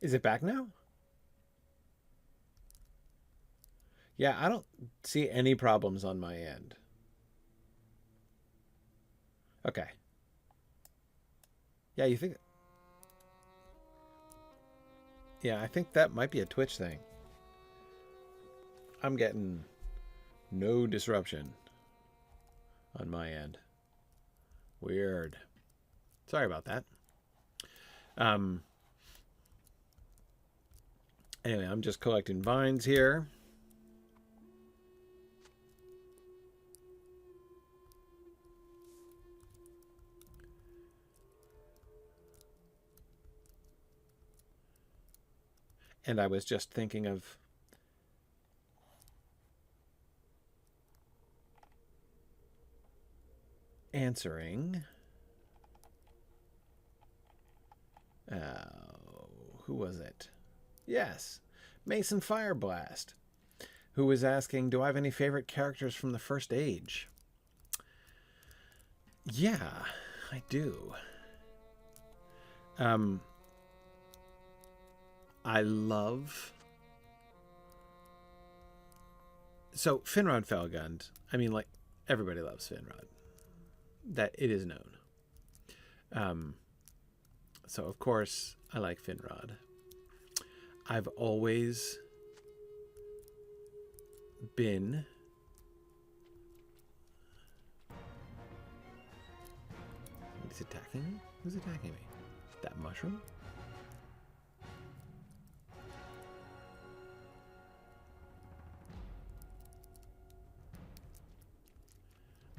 Is it back now? Yeah, I don't see any problems on my end. Okay. Yeah, you think... Yeah, I think that might be a Twitch thing. I'm getting no disruption on my end. Weird. Sorry about that. Anyway, I'm just collecting vines here. And I was just thinking of answering. Who was it? Yes, Mason Fireblast, who was asking, do I have any favorite characters from the First Age? Yeah, I do. I love... So, Finrod Felgund, I mean, like, everybody loves Finrod. That it is known. So, of course, I like Finrod. I've always been... He's attacking me? Who's attacking me? That mushroom?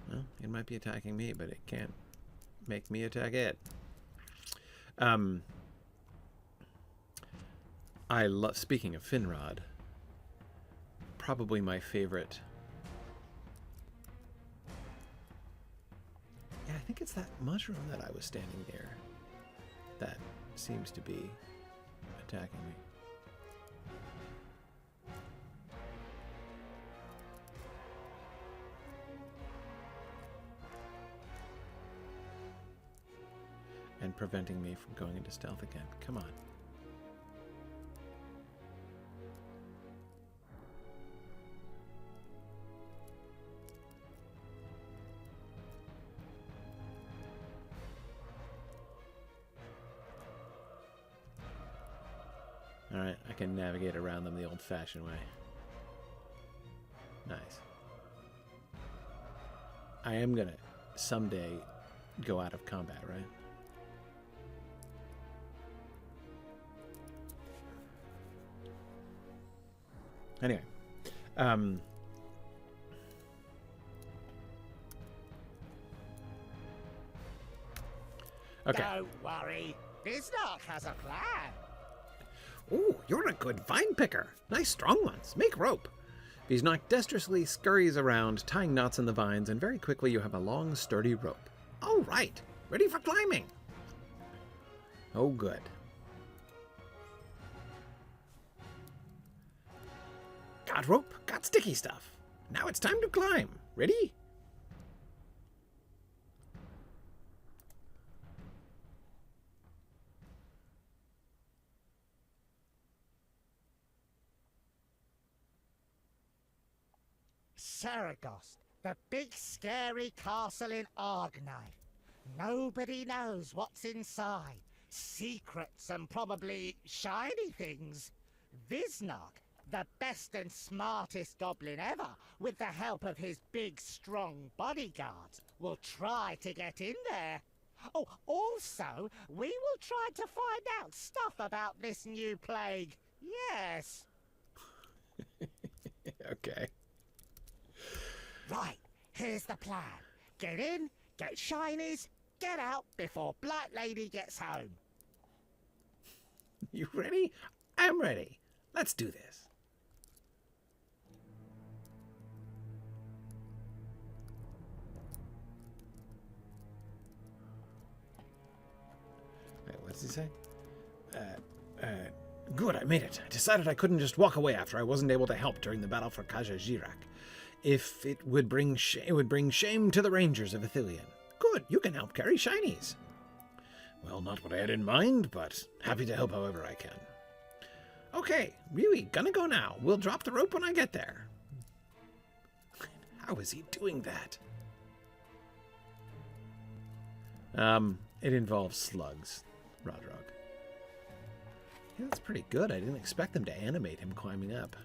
Well, it might be attacking me, but it can't make me attack it. I love, speaking of Finrod, probably my favorite. Yeah, I think it's that mushroom that I was standing near that seems to be attacking me. And preventing me from going into stealth again. Come on. Alright, I can navigate around them the old-fashioned way. Nice. I am gonna someday go out of combat, right? Anyway, okay. Don't worry, Viznak has a plan. Ooh, you're a good vine picker. Nice strong ones. Make rope. Viznak dexterously scurries around, tying knots in the vines, and very quickly you have a long, sturdy rope. All right, ready for climbing. Oh, good. Got rope, got sticky stuff. Now it's time to climb. Ready? Seregost, the big scary castle in Argnai. Nobody knows what's inside. Secrets and probably shiny things. Viznak, the best and smartest goblin ever, with the help of his big, strong bodyguards, will try to get in there. Oh, also, we will try to find out stuff about this new plague. Yes. Okay. Right, here's the plan. Get in, get shinies, get out before Blight Lady gets home. You ready? I'm ready. Let's do this. Wait, what does he say? Good, I made it. I decided I couldn't just walk away after I wasn't able to help during the battle for Kala-gijak. If it would bring shame to the Rangers of Ithilien. Good, you can help carry shinies. Well, not what I had in mind, but happy to help however I can. Okay, really, gonna go now. We'll drop the rope when I get there. How is he doing that? It involves slugs, Rhadrog. Yeah, that's pretty good. I didn't expect them to animate him climbing up.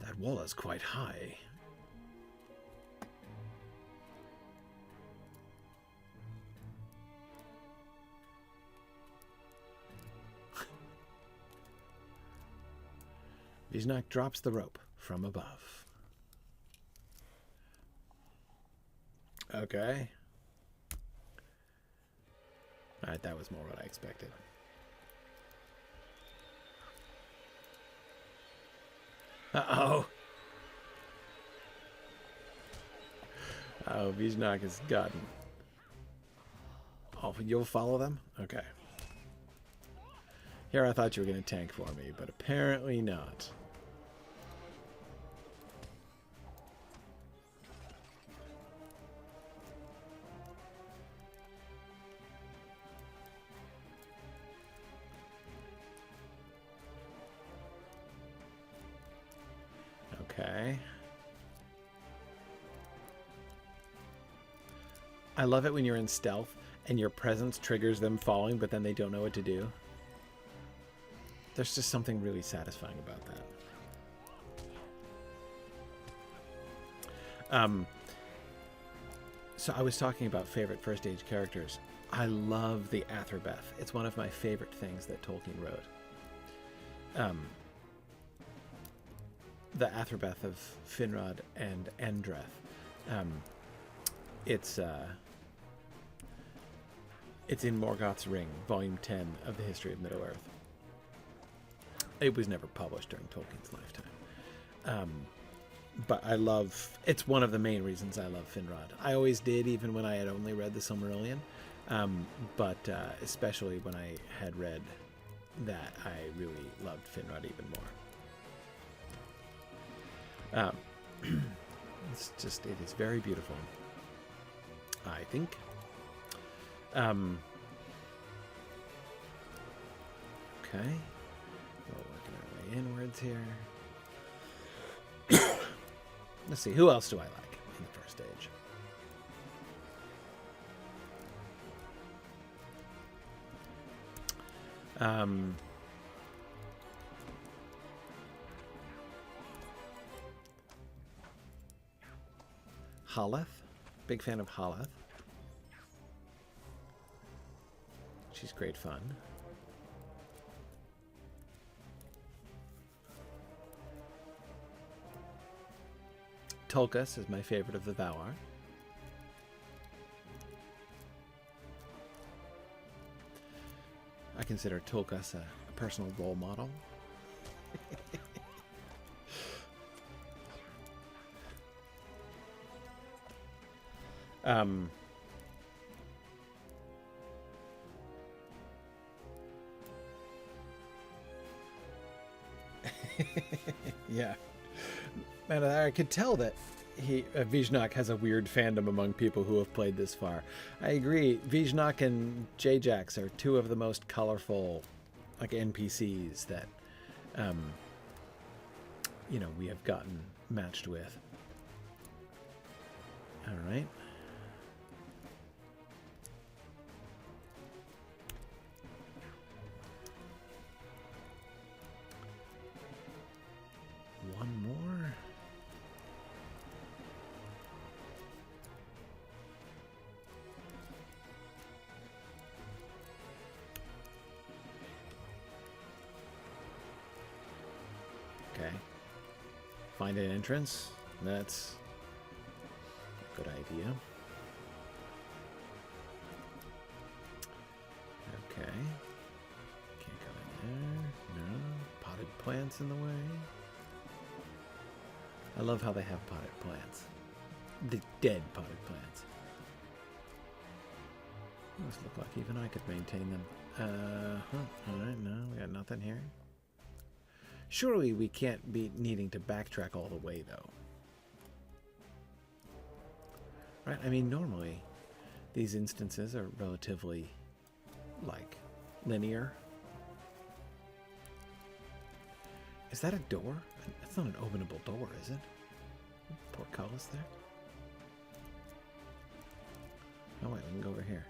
That wall is quite high. Viznak drops the rope from above. Okay. Alright, that was more what I expected. Uh-oh. Oh, Viznak has gotten... Oh, you'll follow them? Okay. Here I thought you were going to tank for me, but apparently not. Okay. I love it when you're in stealth and your presence triggers them falling, but then they don't know what to do. There's just something really satisfying about that. So I was talking about favorite first age characters. I love the Athrabeth. It's one of my favorite things that Tolkien wrote. The Athrabeth of Finrod and Endreth. It's in Morgoth's Ring, Volume 10 of the History of Middle-earth. It was never published during Tolkien's lifetime. But I love... It's one of the main reasons I love Finrod. I always did, even when I had only read the Silmarillion. But especially when I had read that, I really loved Finrod even more. It's just... It is very beautiful, I think. Okay. We're working our way inwards here. Let's see, who else do I like in the first stage? Halath. Big fan of Halath. She's great fun. Tulkas is my favorite of the Valar. I consider Tulkas a personal role model. Yeah. Man, I could tell that Viznak has a weird fandom among people who have played this far. I agree. Viznak and J-Jax are two of the most colorful, like, NPCs that, we have gotten matched with. All right. One more. Okay. Find an entrance. That's a good idea. Okay. Can't go in there. No. Potted plants in the way. I love how they have potted plants. The dead potted plants. Those look like even I could maintain them. Alright, no, we got nothing here. Surely we can't be needing to backtrack all the way, though. Right? I mean, normally these instances are relatively, like, linear. Is that a door? That's not an openable door, is it? Portcullis there? Oh wait, we can go over here.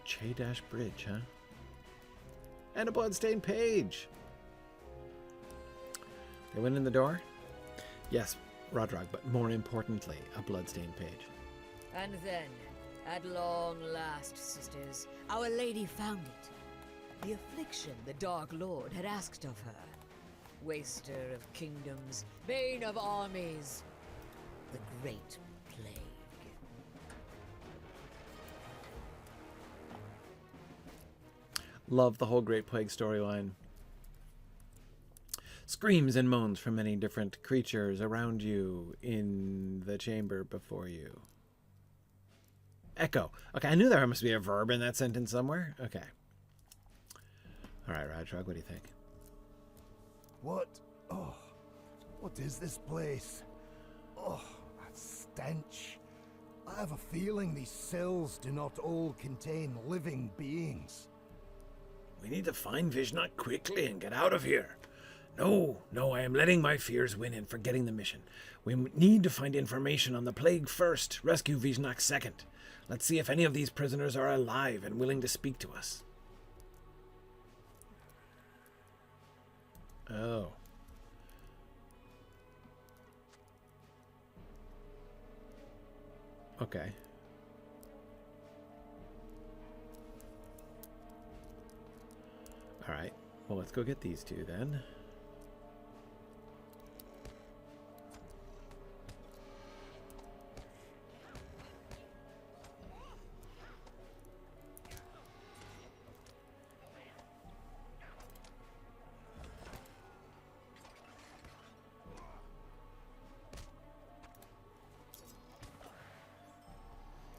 Che-Dash Bridge, huh? And a bloodstained page! They went in the door? Yes, Rhadrog, but more importantly, a bloodstained page. And then, At long last, sisters, Our Lady found it. The affliction the Dark Lord had asked of her. Waster of kingdoms, bane of armies. The Great Plague. Love the whole Great Plague storyline. Screams and moans from many different creatures around you in the chamber before you. Echo. Okay, I knew there must be a verb in that sentence somewhere. Okay. All right, Rhadrog, what do you think? What? Oh, what is this place? Oh, that stench. I have a feeling these cells do not all contain living beings. We need to find Viznak quickly and get out of here. No, I am letting my fears win and forgetting the mission. We need to find information on the plague first, rescue Viznak second. Let's see if any of these prisoners are alive and willing to speak to us. Oh. Okay. All right. Well, let's go get these two then.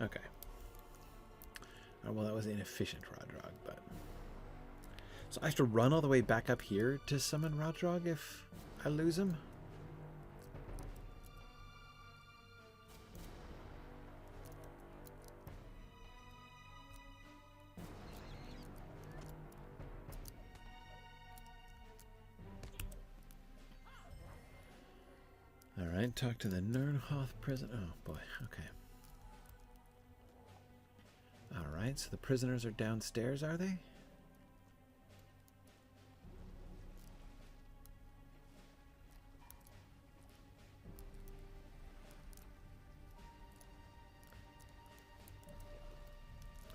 Okay. Oh, well, that was inefficient, Rhadrog, but... So I have to run all the way back up here to summon Rhadrog if I lose him? Alright, talk to the Nernhoth prison. Oh, boy, okay. Alright, so the prisoners are downstairs, are they?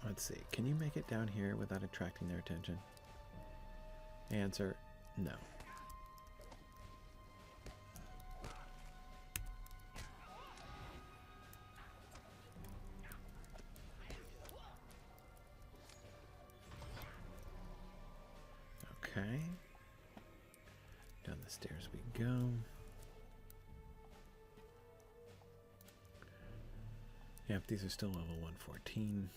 Let's see, can you make it down here without attracting their attention? Answer, no. Okay. Down the stairs we go. Yep, these are still level 114.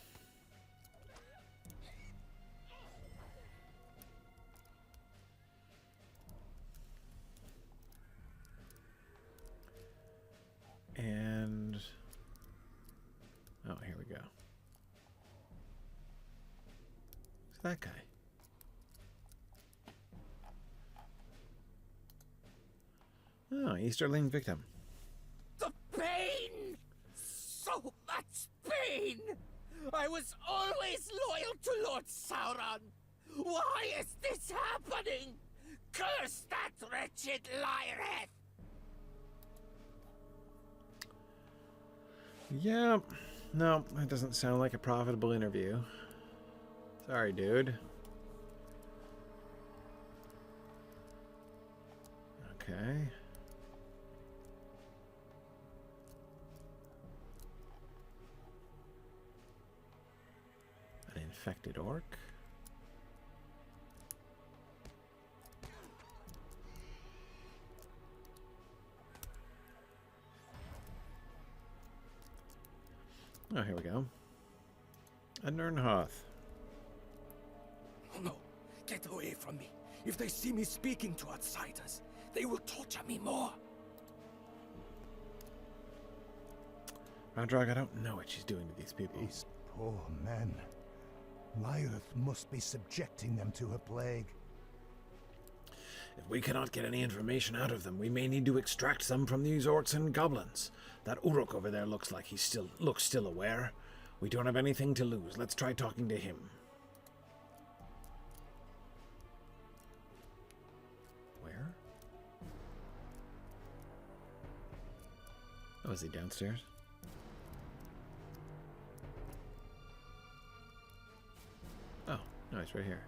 And... oh, here we go. Who's that guy? Oh, Easterling victim. The pain! So much pain! I was always loyal to Lord Sauron! Why is this happening? Curse that wretched Lhaereth! Yeah, no, that doesn't sound like a profitable interview. Sorry, dude. Okay. An infected orc. Oh, here we go. A Nernhoth. Oh no, get away from me. If they see me speaking to outsiders, they will torture me more. Rhadrog, I don't know what she's doing to these people. These poor men. Lhaereth must be subjecting them to a plague. If we cannot get any information out of them, we may need to extract some from these orcs and goblins. That Uruk over there looks like he looks still aware. We don't have anything to lose. Let's try talking to him. Where? Oh, is he downstairs? Oh, it's right here.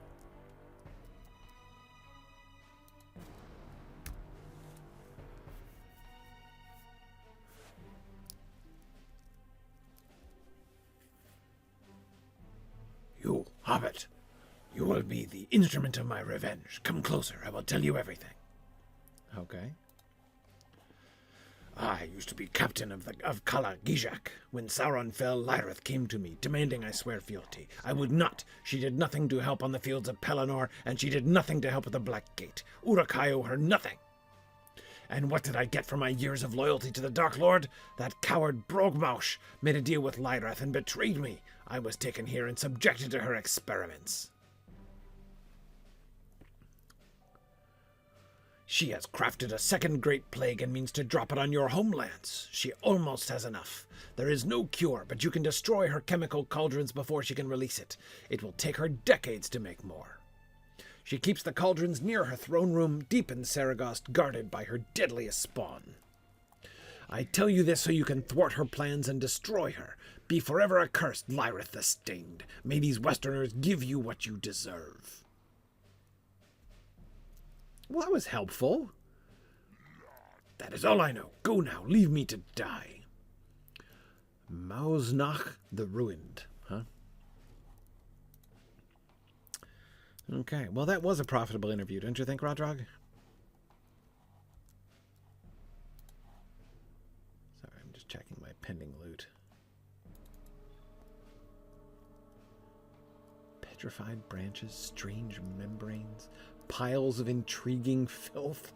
You, hobbit. You will be the instrument of my revenge. Come closer. I will tell you everything. Okay. I used to be captain of Kala-gijak. When Sauron fell, Lhaereth came to me, demanding I swear fealty. I would not. She did nothing to help on the fields of Pelennor, and she did nothing to help at the Black Gate. Uruk-hai owe her nothing. And what did I get for my years of loyalty to the Dark Lord? That coward Brogmaush made a deal with Lhaereth and betrayed me. I was taken here and subjected to her experiments. She has crafted a second great plague and means to drop it on your homelands. She almost has enough. There is no cure, but you can destroy her chemical cauldrons before she can release it. It will take her decades to make more. She keeps the cauldrons near her throne room, deep in Seregost, guarded by her deadliest spawn. I tell you this so you can thwart her plans and destroy her. Be forever accursed, Lhaereth the Stained. May these Westerners give you what you deserve. Well, that was helpful. That is all I know. Go now. Leave me to die. Viznak the Ruined, huh? Okay, well, that was a profitable interview, don't you think, Rhadrog? Sorry, I'm just checking my pending loot. Petrified branches, strange membranes, piles of intriguing filth.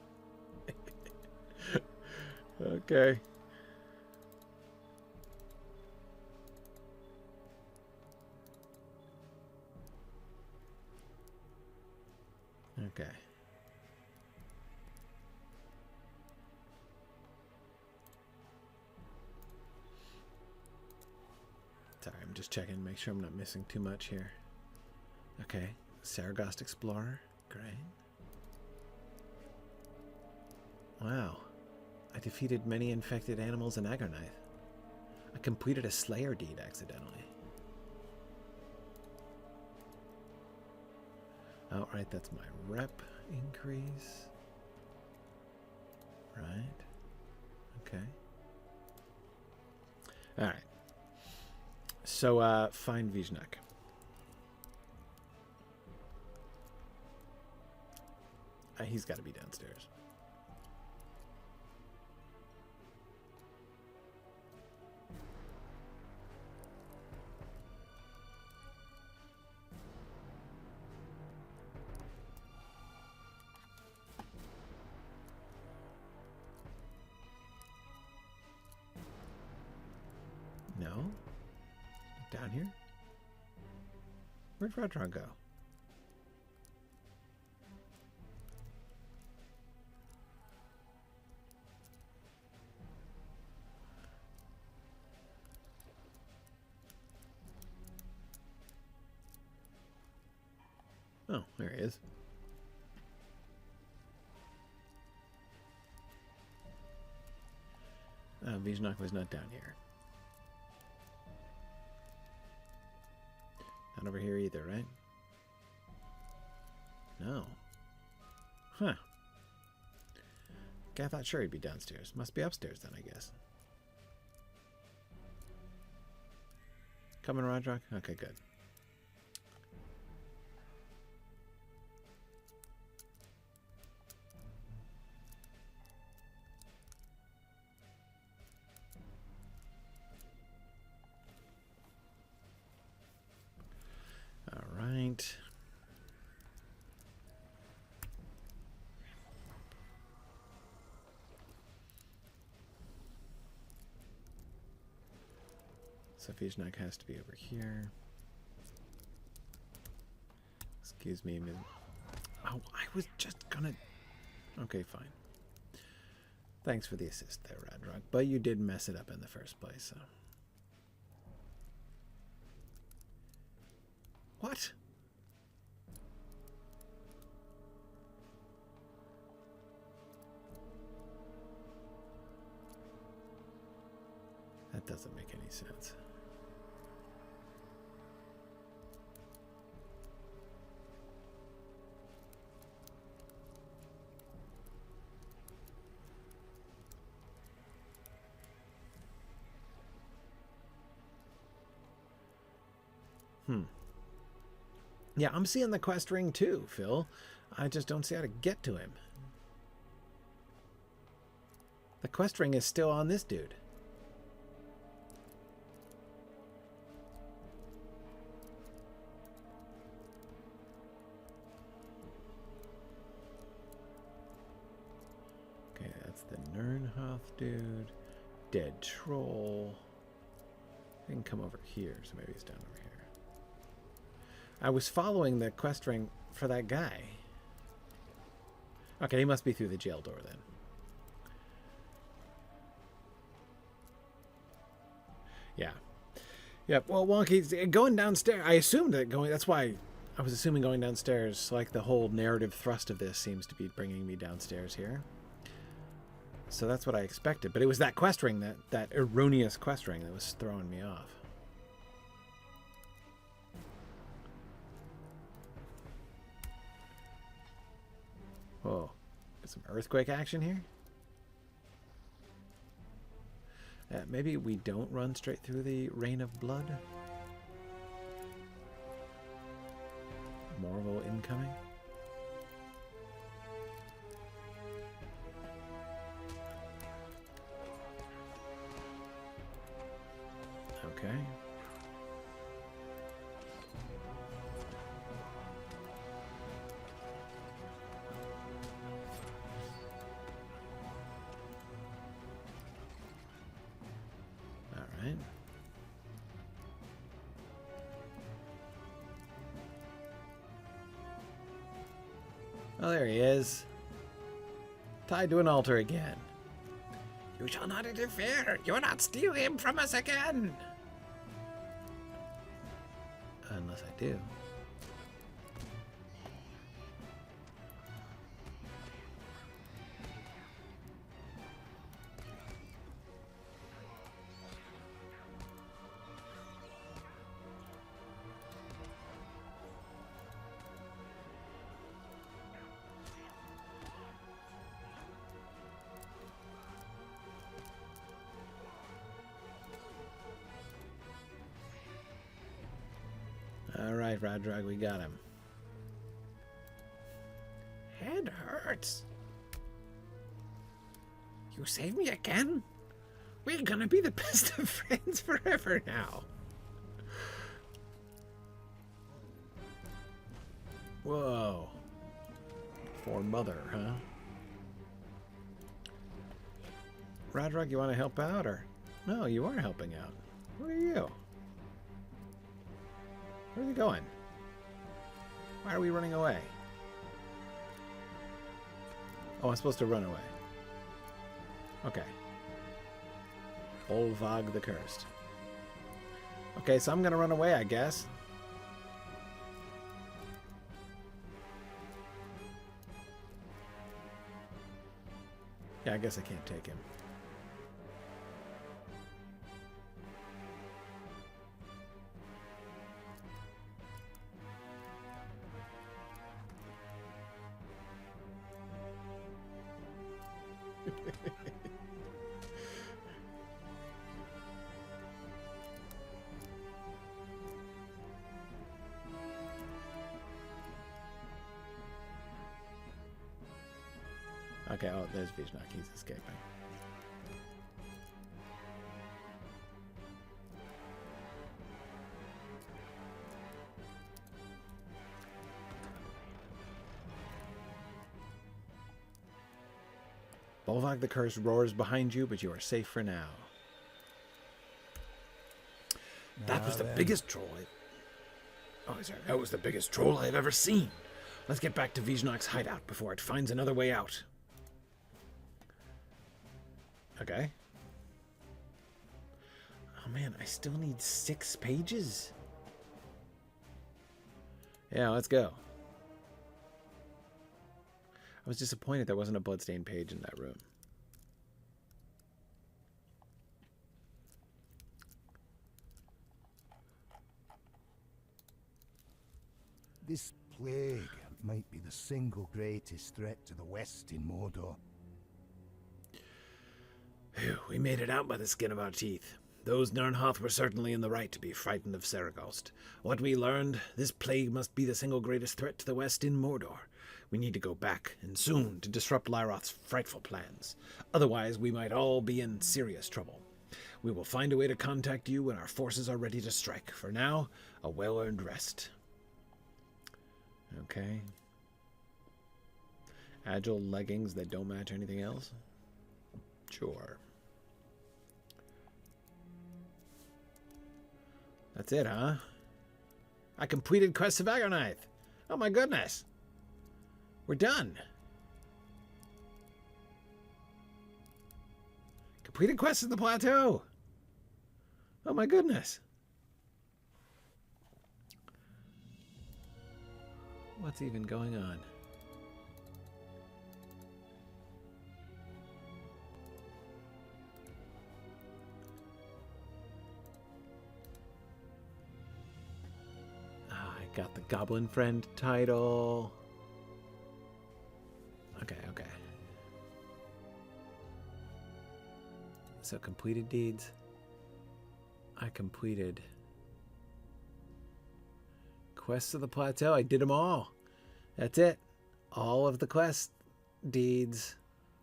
Okay. Okay. Sorry, I'm just checking to make sure I'm not missing too much here. Okay, Seregost Explorer. Great. Wow. I defeated many infected animals in Agarnaith. I completed a Slayer deed accidentally. Oh, right, that's my rep increase. Right. Okay. Alright. So, find Viznak. He's got to be downstairs. No? Down here? Where'd Rhadrog go? Oh, there he is. Viznak was not down here. Not over here either, right? No. Huh. Okay, I thought sure he'd be downstairs. Must be upstairs then, I guess. Coming, Rhadrog? Okay, good. Right. So Viznak has to be over here. Excuse me, Ms. Oh, I was just gonna... Okay, fine. Thanks for the assist there, Rhadrog. But you did mess it up in the first place, so... What? That doesn't make any sense. Yeah, I'm seeing the quest ring too, Phil. I just don't see how to get to him. The quest ring is still on this dude. Okay, that's the Nernhoth dude. Dead troll. I can come over here, so maybe he's down over here. I was following the quest ring for that guy. Okay, he must be through the jail door then. Yeah. Yep, well, Wonky's going downstairs. I assumed that going... That's why I was assuming going downstairs, like the whole narrative thrust of this seems to be bringing me downstairs here. So that's what I expected. But it was that quest ring, that erroneous quest ring that was throwing me off. Whoa. Got some earthquake action here? Maybe we don't run straight through the rain of blood? Morval incoming? Okay. Alright. Oh, there he is. Tied to an altar again. You shall not interfere. You will not steal him from us again. Unless I do. Alright, Rhadrog, we got him. Head hurts. You save me again? We're gonna be the best of friends forever now. Whoa. Poor mother, huh? Rhadrog, you want to help out, or... No, you are helping out. Who are you? Where are we going? Why are we running away? Oh, I'm supposed to run away. Okay. Olvog the Cursed. Okay, so I'm gonna run away, I guess. Yeah, I guess I can't take him. Okay, oh, there's Viznak. He's escaping. Bolvog the Cursed roars behind you, but you are safe for now. That was the biggest troll that was the biggest troll I've ever seen. Let's get back to Viznak's hideout before it finds another way out. Okay. Oh man, I still need 6 pages. Yeah, let's go. I was disappointed there wasn't a bloodstained page in that room. This plague might be the single greatest threat to the west in Mordor. Phew, we made it out by the skin of our teeth. Those Nernhoth were certainly in the right to be frightened of Seregost. What we learned, this plague must be the single greatest threat to the west in Mordor. We need to go back, and soon, to disrupt Lyroth's frightful plans. Otherwise, we might all be in serious trouble. We will find a way to contact you when our forces are ready to strike. For now, a well-earned rest. Okay. Agile leggings that don't match anything else? Sure. That's it, huh? I completed Quest of Agonite. Oh my goodness. We're done. Completed Quest of the Plateau. Oh my goodness. What's even going on? Got the Goblin Friend title. Okay. So completed deeds. I completed Quests of the Plateau. I did them all. That's it. All of the quest deeds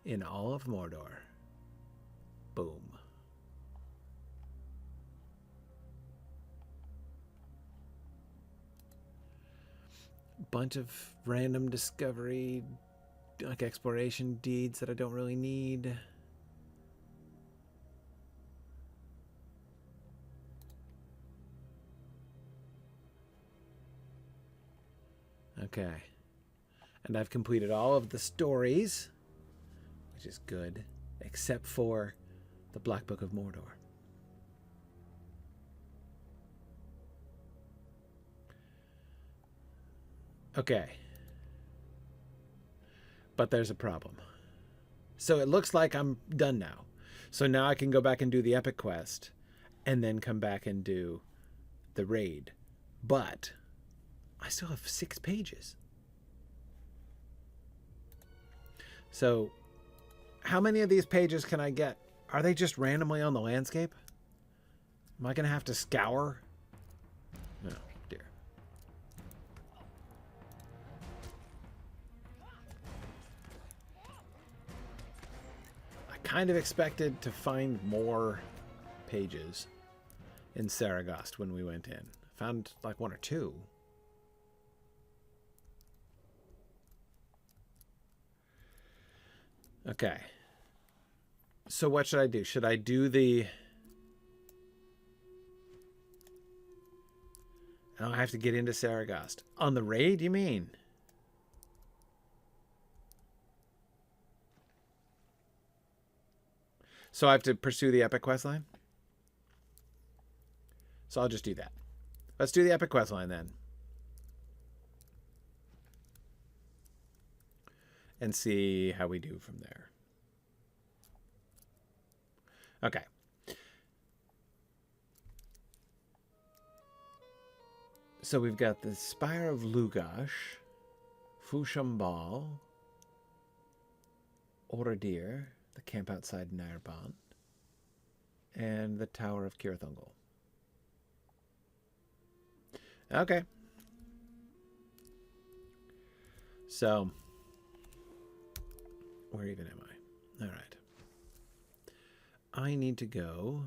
in all of Mordor. Boom. Bunch of random discovery, like exploration deeds that I don't really need. Okay. And I've completed all of the stories, which is good, except for the Black Book of Mordor. Okay. But there's a problem. So it looks like I'm done now. So now I can go back and do the epic quest and then come back and do the raid. But I still have 6 pages. So how many of these pages can I get? Are they just randomly on the landscape? Am I going to have to scour? No. Kind of expected to find more pages in Seregost when we went in. Found like 1 or 2. Okay. So what should I do? Should I do the... Oh, I have to get into Seregost. On the raid, you mean? So I have to pursue the epic quest line? So I'll just do that. Let's do the epic quest line then. And see how we do from there. Okay. So we've got the Spire of Lugash, Fushambal, Oradir, the camp outside Nairband, and the Tower of Kirthungel. Okay. So, where even am I? All right. I need to go...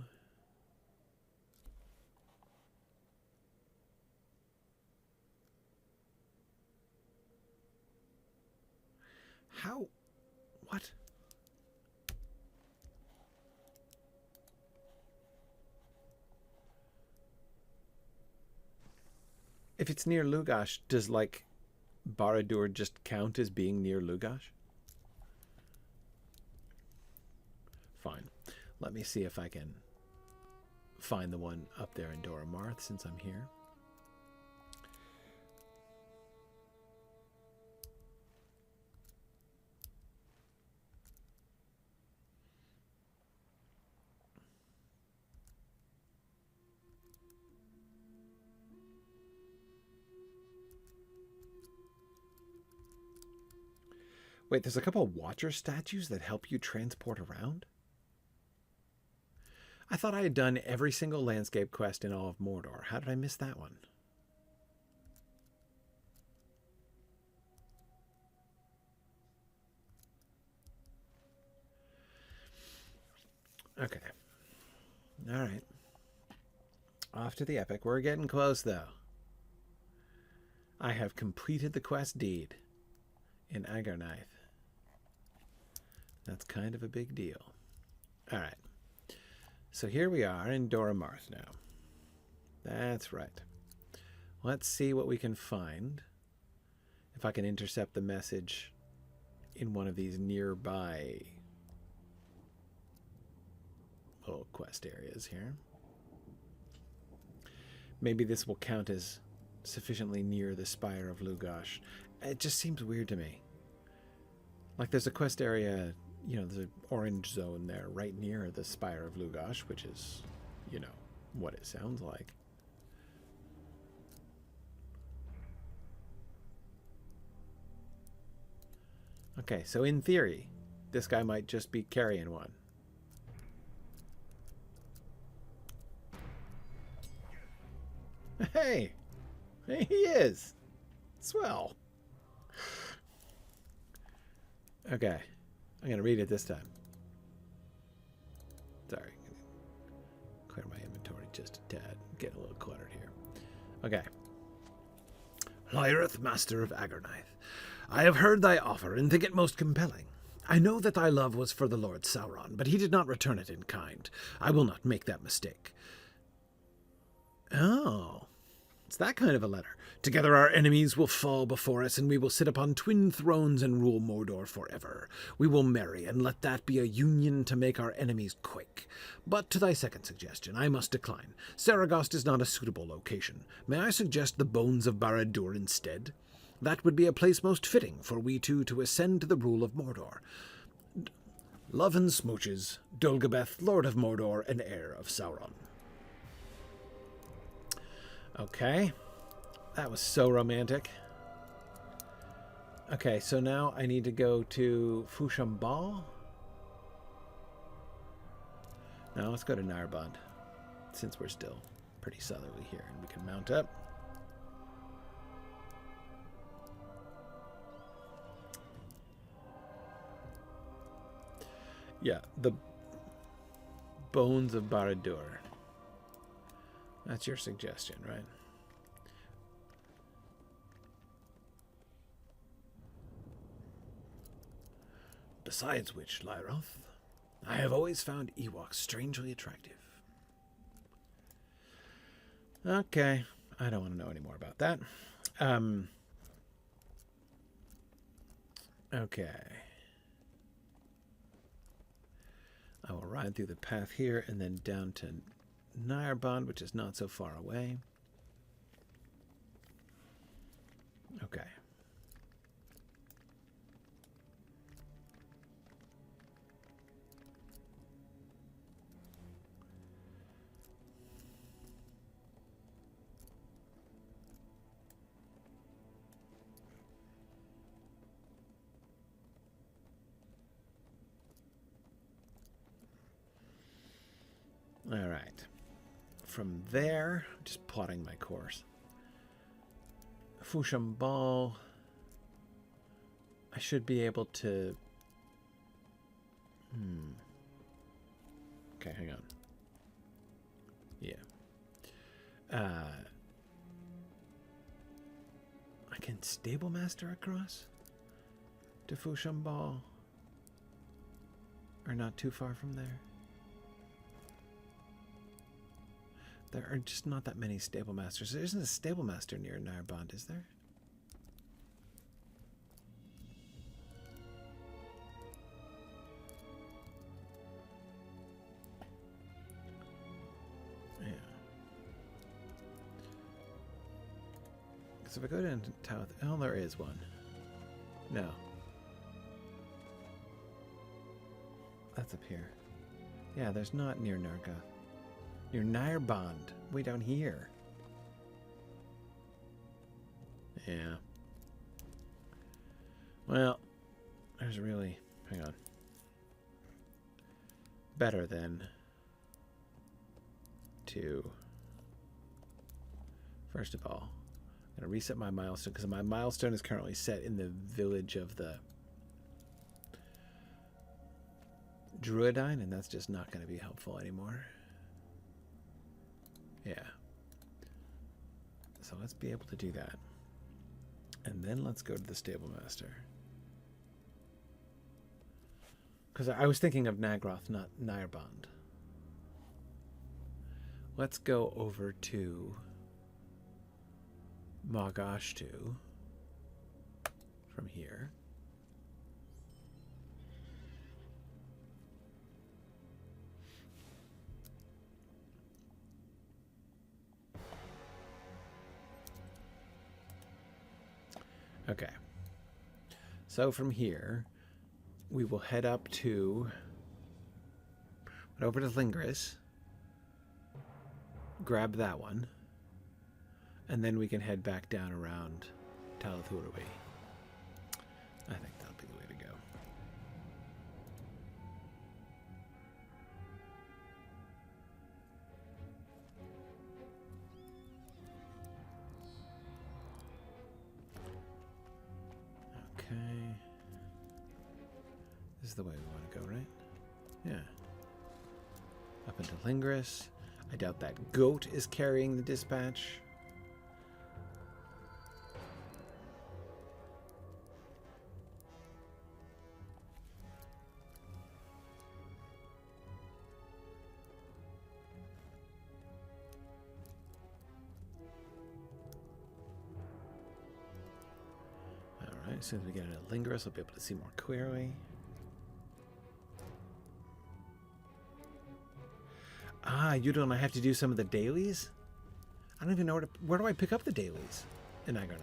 How? What? If it's near Lugash, does, like, Barad-dûr just count as being near Lugash? Fine. Let me see if I can find the one up there in Dora Marth since I'm here. Wait, there's a couple of Watcher statues that help you transport around? I thought I had done every single landscape quest in all of Mordor. How did I miss that one? Okay. All right. Off to the epic. We're getting close, though. I have completed the quest deed in Agarnaith. That's kind of a big deal. All right. So here we are in Dora Marth now. That's right. Let's see what we can find. If I can intercept the message in one of these nearby little quest areas here. Maybe this will count as sufficiently near the Spire of Lugosh. It just seems weird to me. Like there's a quest area, you know, there's an orange zone there right near the Spire of Lugosh, which is, you know, what it sounds like. Okay, so in theory, this guy might just be carrying one. Hey! Hey, he is! Swell. Okay. I'm going to read it this time. Sorry. Clear my inventory just a tad. Getting a little cluttered here. Okay. Lhaereth, master of Agarnaith, I have heard thy offer and think it most compelling. I know that thy love was for the Lord Sauron, but he did not return it in kind. I will not make that mistake. Oh, it's that kind of a letter. Together our enemies will fall before us, and we will sit upon twin thrones and rule Mordor forever. We will marry, and let that be a union to make our enemies quake. But to thy second suggestion, I must decline. Seregost is not a suitable location. May I suggest the bones of Barad-dûr instead? That would be a place most fitting for we two to ascend to the rule of Mordor. Love and smooches, Dulgabeth, Lord of Mordor and heir of Sauron. Okay. That was so romantic. Okay, so now I need to go to Fushambal. Now let's go to Narbond, since we're still pretty southerly here and we can mount up. Yeah, the bones of Barad-dûr. That's your suggestion, right? Besides which, Lhaereth, I have always found Ewoks strangely attractive. Okay, I don't want to know any more about that. Okay. I will ride through the path here and then down to Narbond, which is not so far away. Okay. All right. From there, just plotting my course. Fushambal. I should be able to... Okay, hang on. Yeah. I can stable master across to Fushambal. Or not too far from there. There are just not that many stable masters. There isn't a stable master near Narbond, is there? Yeah. Because if I go down to Talath... Oh, there is one. No. That's up here. Yeah, there's not near Narga. Near Narbond, way down here. Yeah. Well, there's really... Hang on. Better than to, first of all, I'm going to reset my milestone because my milestone is currently set in the village of the Drúedain, and that's just not going to be helpful anymore. Yeah. So let's be able to do that. And then let's go to the stable master. Because I was thinking of Nagroth, not Nairband. Let's go over to Mogashtu from here. Okay. So from here, we will head up to, over to Lingris, grab that one, and then we can head back down around Talath Urui. I think that'll be the way to go. Okay. This is the way we want to go, right? Yeah. Up into Lingris. I doubt that goat is carrying the dispatch. Alright, as soon as we get into Lingris, we'll be able to see more clearly. Ah, you don't have to do some of the dailies? I don't even know where do I pick up the dailies in Agronite?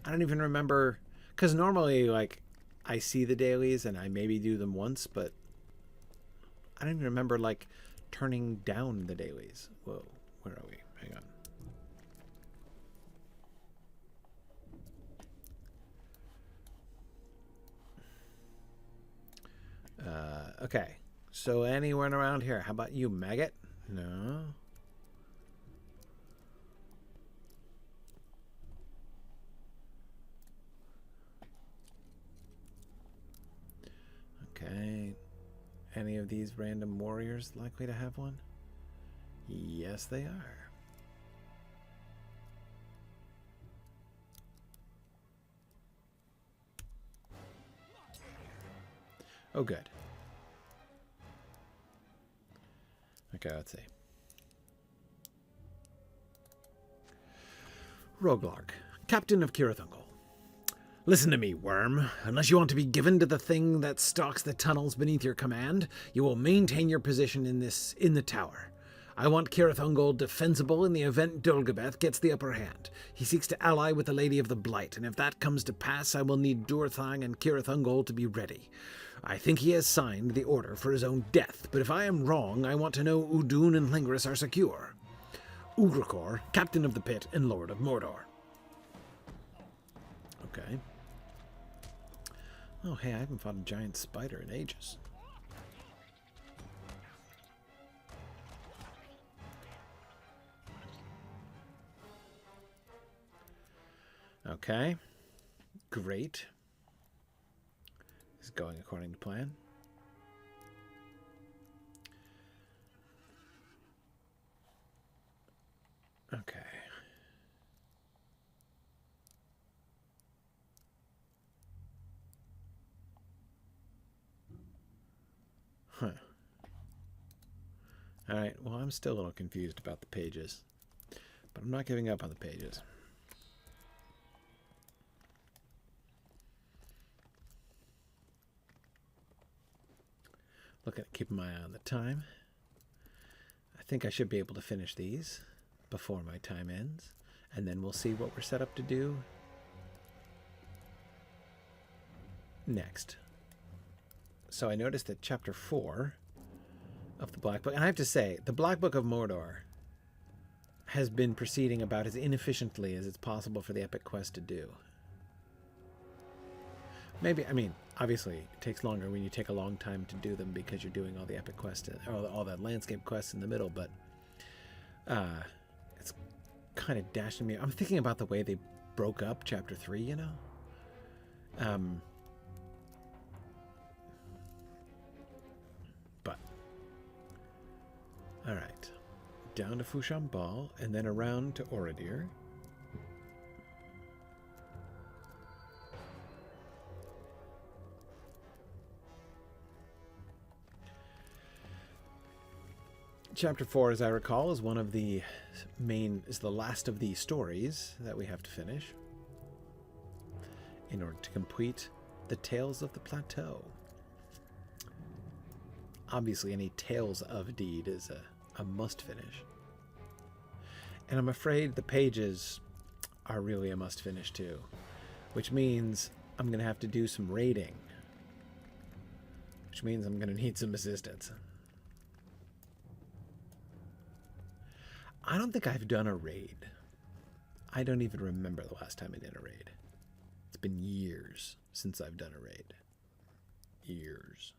I don't even remember, because normally, like, I see the dailies and I maybe do them once, but I don't even remember, like, turning down the dailies. Whoa, where are we? Hang on. Okay, so anyone around here? How about you, maggot? No. Okay. Any of these random warriors likely to have one? Yes, they are. Oh, good. Okay, let's see. Roglark, Captain of Kirathungal. Listen to me, worm. Unless you want to be given to the thing that stalks the tunnels beneath your command, you will maintain your position in the tower. I want Kirathungal defensible in the event Dulgabeth gets the upper hand. He seeks to ally with the Lady of the Blight, and if that comes to pass, I will need Durthang and Kirathungal to be ready. I think he has signed the order for his own death, but if I am wrong, I want to know Udun and Lingris are secure. Ugrakor, Captain of the Pit and Lord of Mordor. Okay. Oh, hey, I haven't fought a giant spider in ages. Okay. Great. This is going according to plan. Okay. Huh. Alright, well, I'm still a little confused about the pages. But I'm not giving up on the pages. Keep my eye on the time. I think I should be able to finish these before my time ends. And then we'll see what we're set up to do next. So I noticed that chapter 4 of the Black Book, and I have to say, the Black Book of Mordor has been proceeding about as inefficiently as it's possible for the epic quest to do. Maybe, I mean, obviously, it takes longer when you take a long time to do them because you're doing all the epic quests, or all the landscape quests in the middle, but it's kind of dashing me. I'm thinking about the way they broke up Chapter 3, you know? But, alright. Down to Fushambal, and then around to Oradir. Chapter 4, as I recall, is one of the is the last of the stories that we have to finish in order to complete the Tales of the Plateau. Obviously, any Tales of deed is a must finish. And I'm afraid the pages are really a must finish too, which means I'm going to have to do some raiding, which means I'm going to need some assistance. I don't think I've done a raid. I don't even remember the last time I did a raid. It's been years since I've done a raid. Years.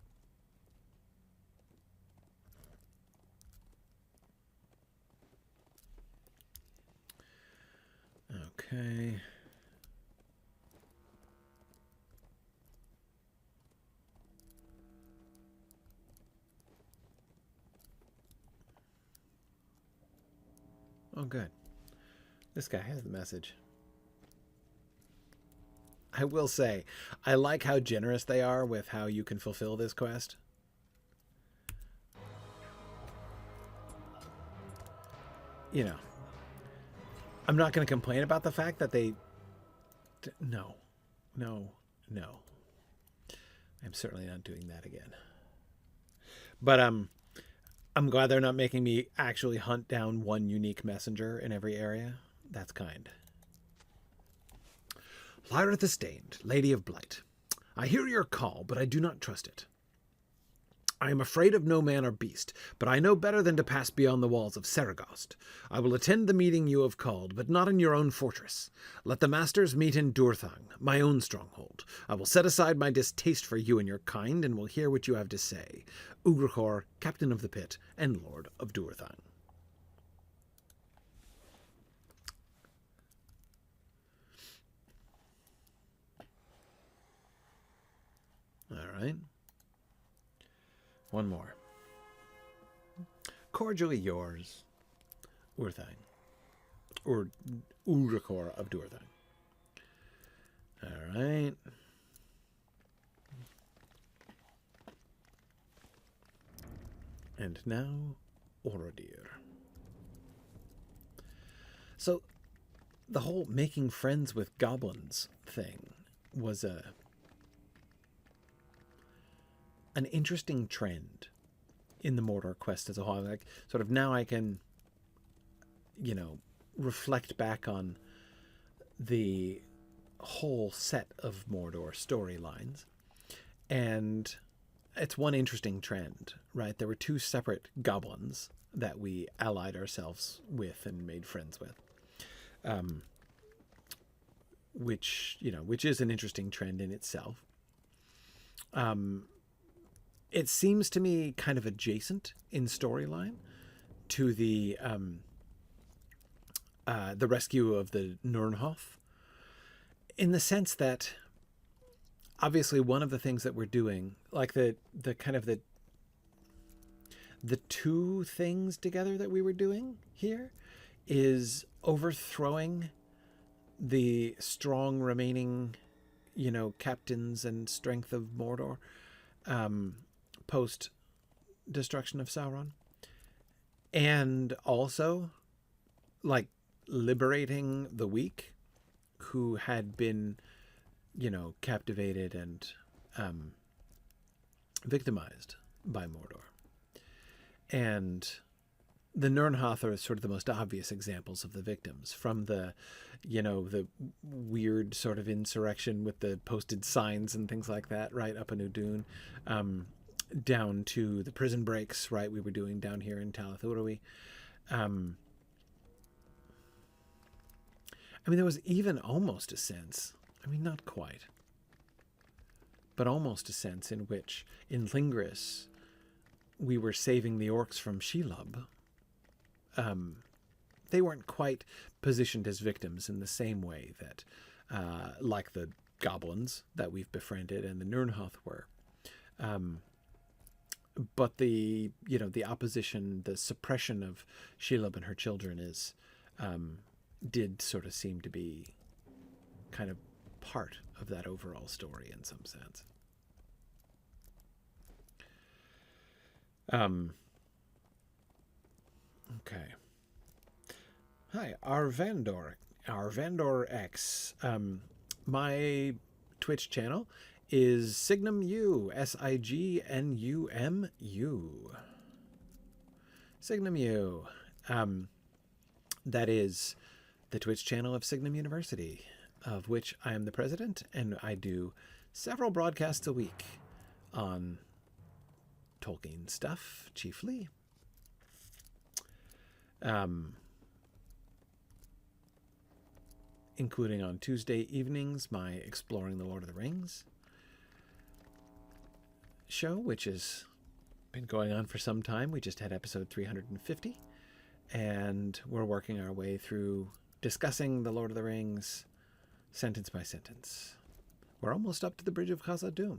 Okay. Oh, good. This guy has the message. I will say, I like how generous they are with how you can fulfill this quest. You know, I'm not going to complain about the fact that they... No. I'm certainly not doing that again. But, I'm glad they're not making me actually hunt down one unique messenger in every area. That's kind. Lhaereth the Stained, Lady of Blight. I hear your call, but I do not trust it. I am afraid of no man or beast, but I know better than to pass beyond the walls of Seregost. I will attend the meeting you have called, but not in your own fortress. Let the masters meet in Drúedain, my own stronghold. I will set aside my distaste for you and your kind, and will hear what you have to say. Ugrachor, Captain of the Pit, and Lord of Drúedain. All right. One more. Cordially yours, Urthain. Or Ugrachor of Drúedain. All right. And now, Oradir. So, the whole making friends with goblins thing was an interesting trend in the Mordor quest as a whole. Like, sort of now I can, you know, reflect back on the whole set of Mordor storylines, and it's one interesting trend, right? There were two separate goblins that we allied ourselves with and made friends with, which is an interesting trend in itself. It seems to me kind of adjacent in storyline to the rescue of the Nirnhoth, in the sense that obviously one of the things that we're doing, like the kind of the two things together that we were doing here, is overthrowing the strong remaining, you know, captains and strength of Mordor, post destruction of Sauron, and also like liberating the weak who had been, you know, captivated and victimized by Mordor. And the Nirnhoth are sort of the most obvious examples of the victims, from the, you know, the weird sort of insurrection with the posted signs and things like that, right, up in Udun, down to the prison breaks, right, we were doing down here in Talath Urui. I mean, there was even almost a sense, I mean, not quite, but almost a sense in which in Lingris we were saving the orcs from Shelob. They weren't quite positioned as victims in the same way that, like the goblins that we've befriended and the Nirnhoth were. But the opposition, the suppression of Shelob and her children did sort of seem to be kind of part of that overall story in some sense. Okay. Hi, Arvandor X. My Twitch channel is Signum U, SIGNUMU. Signum U. That is the Twitch channel of Signum University, of which I am the president, and I do several broadcasts a week on Tolkien stuff, chiefly. Including on Tuesday evenings, my Exploring the Lord of the Rings show, which has been going on for some time. We just had episode 350, and we're working our way through discussing the Lord of the Rings sentence by sentence. We're almost up to the Bridge of Khazad-dûm.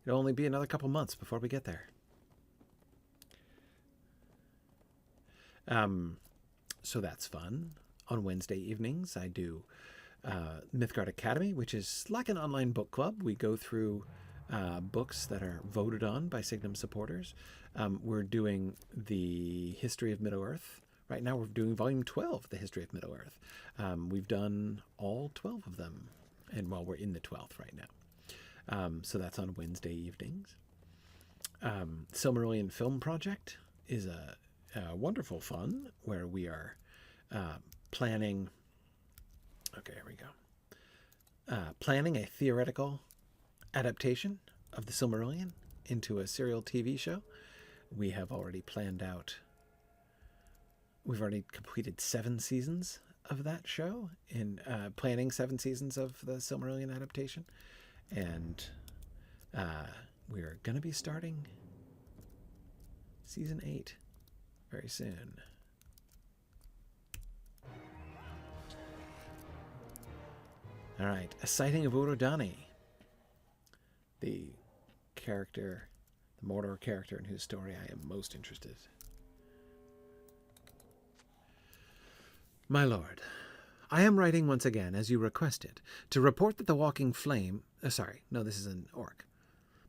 It'll only be another couple months before we get there. So that's fun. On Wednesday evenings, I do Mythgard Academy, which is like an online book club. We go through books that are voted on by Signum supporters. We're doing the History of Middle-earth. Right now we're doing Volume 12, The History of Middle-earth. We've done all 12 of them, and well, we're in the 12th right now. So that's on Wednesday evenings. Silmarillion Film Project is a wonderful fun where we are planning a theoretical adaptation of the Silmarillion into a serial TV show. We have already planned out, we've already completed 7 seasons of that show in planning 7 seasons of the Silmarillion adaptation. And we're going to be starting season 8 very soon. All right, A Sighting of Urodani, the character, the Mordor character in whose story I am most interested. My lord, I am writing once again, as you requested, to report that the walking flame... this is an orc.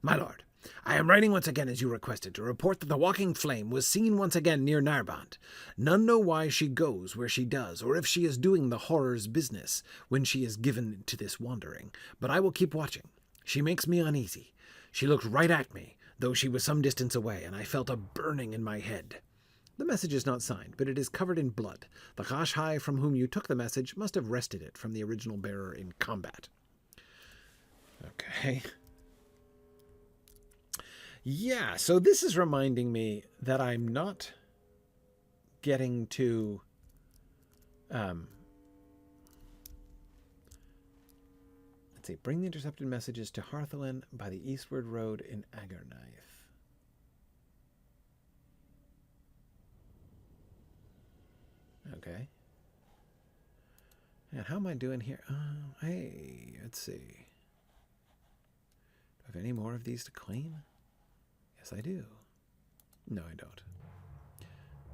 My lord, I am writing once again, as you requested, to report that the walking flame was seen once again near Narband. None know why she goes where she does, or if she is doing the horror's business when she is given to this wandering, but I will keep watching. She makes me uneasy. She looked right at me, though she was some distance away, and I felt a burning in my head. The message is not signed, but it is covered in blood. The Gashai from whom you took the message must have wrested it from the original bearer in combat. Okay. Yeah, so this is reminding me that I'm not getting to... let's see. Bring the intercepted messages to Harthalin by the eastward road in Agarnaith. Okay. And how am I doing here? Hey, let's see. Do I have any more of these to claim? Yes, I do. No, I don't.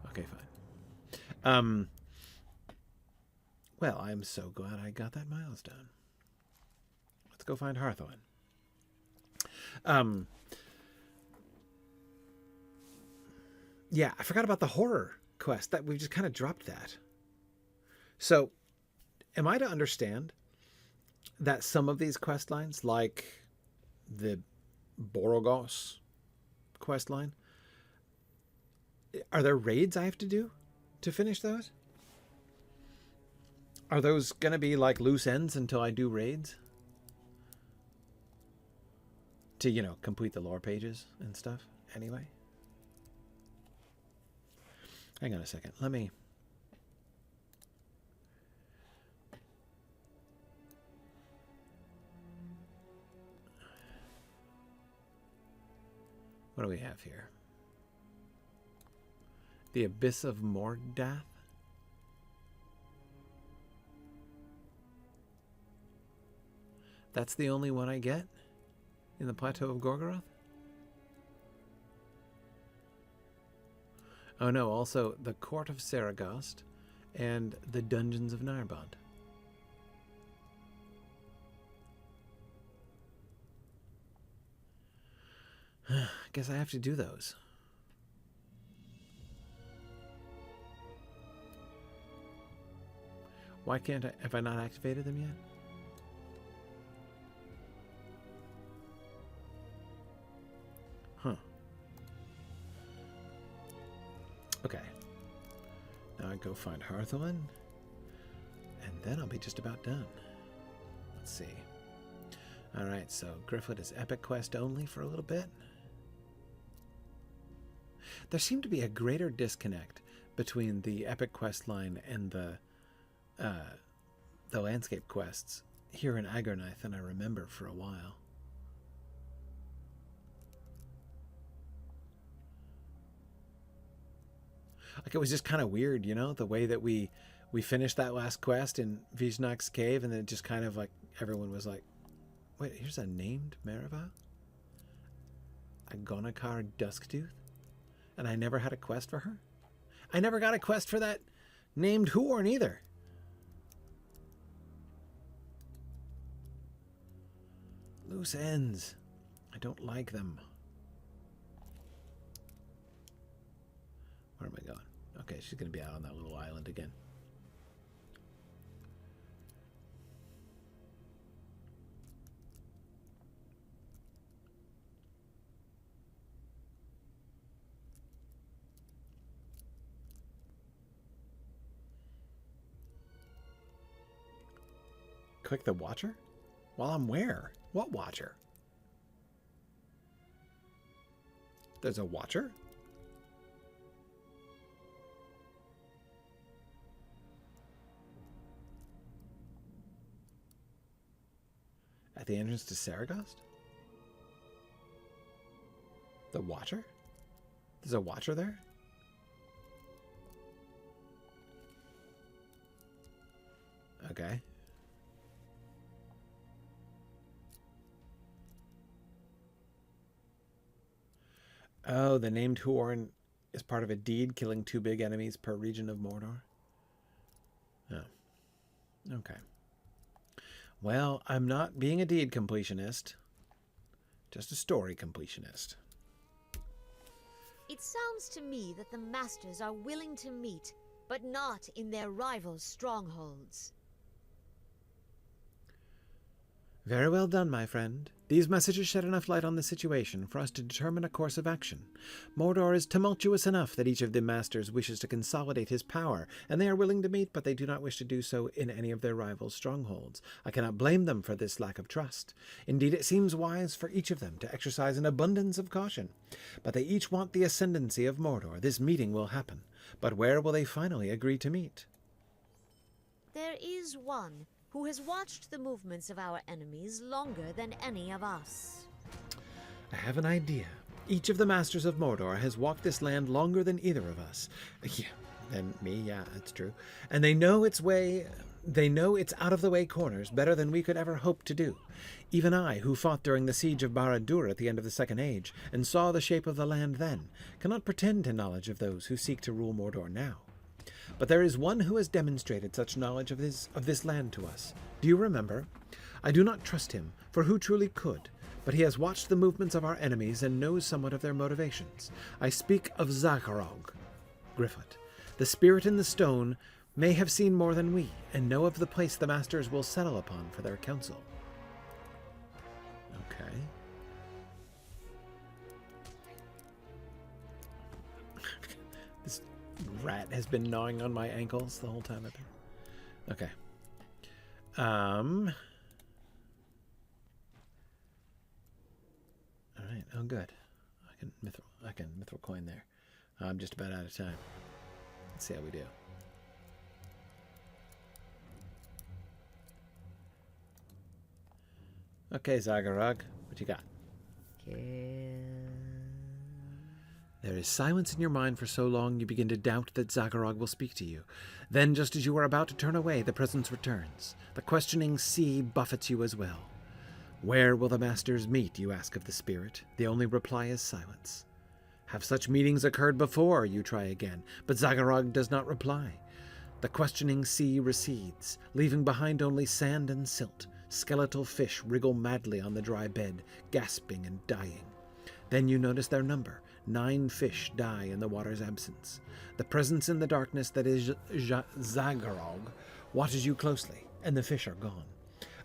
Okay, fine. Well, I'm so glad I got that milestone. Let's go find Harthalin. Yeah, I forgot about the horror quest. That we just kind of dropped that. So, am I to understand that some of these quest lines, like the Borogos quest line, are there raids I have to do to finish those? Are those going to be like loose ends until I do raids? To, complete the lore pages and stuff anyway? Hang on a second. Let me... What do we have here? The Abyss of Mordath? That's the only one I get in the Plateau of Gorgoroth? Oh no, also the Court of Seregost and the Dungeons of Narbond. I guess I have to do those. Why can't I? Have I not activated them yet? Huh. Okay. Now I go find Harthalin, and then I'll be just about done. Let's see. Alright, so Gryfflet is epic quest only for a little bit. There seemed to be a greater disconnect between the epic quest line and the landscape quests here in Agornith than I remember for a while. Like, it was just kind of weird, you know, the way that we finished that last quest in Viznak's cave, and then it just kind of like everyone was like, wait, here's a named merrevail? A Gonakar Dusktooth? And I never had a quest for her? I never got a quest for that named Huorn either. Loose ends. I don't like them. Where am I going? Okay, she's going to be out on that little island again. Click the watcher? While I'm where? What watcher? There's a watcher? At the entrance to Seregost? The watcher? There's a watcher there? Okay. Oh, the named Huorn is part of a deed killing 2 big enemies per region of Mordor. Oh. Okay. Well, I'm not being a deed completionist. Just a story completionist. It sounds to me that the masters are willing to meet, but not in their rivals' strongholds. Very well done, my friend. These messages shed enough light on the situation for us to determine a course of action. Mordor is tumultuous enough that each of the masters wishes to consolidate his power, and they are willing to meet, but they do not wish to do so in any of their rivals' strongholds. I cannot blame them for this lack of trust. Indeed, it seems wise for each of them to exercise an abundance of caution. But they each want the ascendancy of Mordor. This meeting will happen. But where will they finally agree to meet? There is one who has watched the movements of our enemies longer than any of us. I have an idea. Each of the masters of Mordor has walked this land longer than either of us. Yeah, than me, yeah, that's true. And they know its out-of-the-way corners better than we could ever hope to do. Even I, who fought during the siege of Barad-dûr at the end of the Second Age, and saw the shape of the land then, cannot pretend to knowledge of those who seek to rule Mordor now. But there is one who has demonstrated such knowledge of this land to us. Do you remember? I do not trust him, for who truly could? But he has watched the movements of our enemies and knows somewhat of their motivations. I speak of Zakharog. Gryfflet, the spirit in the stone, may have seen more than we, and know of the place the masters will settle upon for their council. Okay. This rat has been gnawing on my ankles the whole time I've been... Okay. Alright, oh good. I can mithril coin there. I'm just about out of time. Let's see how we do. Okay, Zagarog, what you got? Kill There is silence in your mind for so long you begin to doubt that Zagharog will speak to you. Then, just as you are about to turn away, the presence returns. The questioning sea buffets you as well. Where will the masters meet, you ask of the spirit. The only reply is silence. Have such meetings occurred before, you try again, but Zagharog does not reply. The questioning sea recedes, leaving behind only sand and silt. Skeletal fish wriggle madly on the dry bed, gasping and dying. Then you notice their number. 9 fish die in the water's absence. The presence in the darkness that is Zagharog watches you closely, and the fish are gone.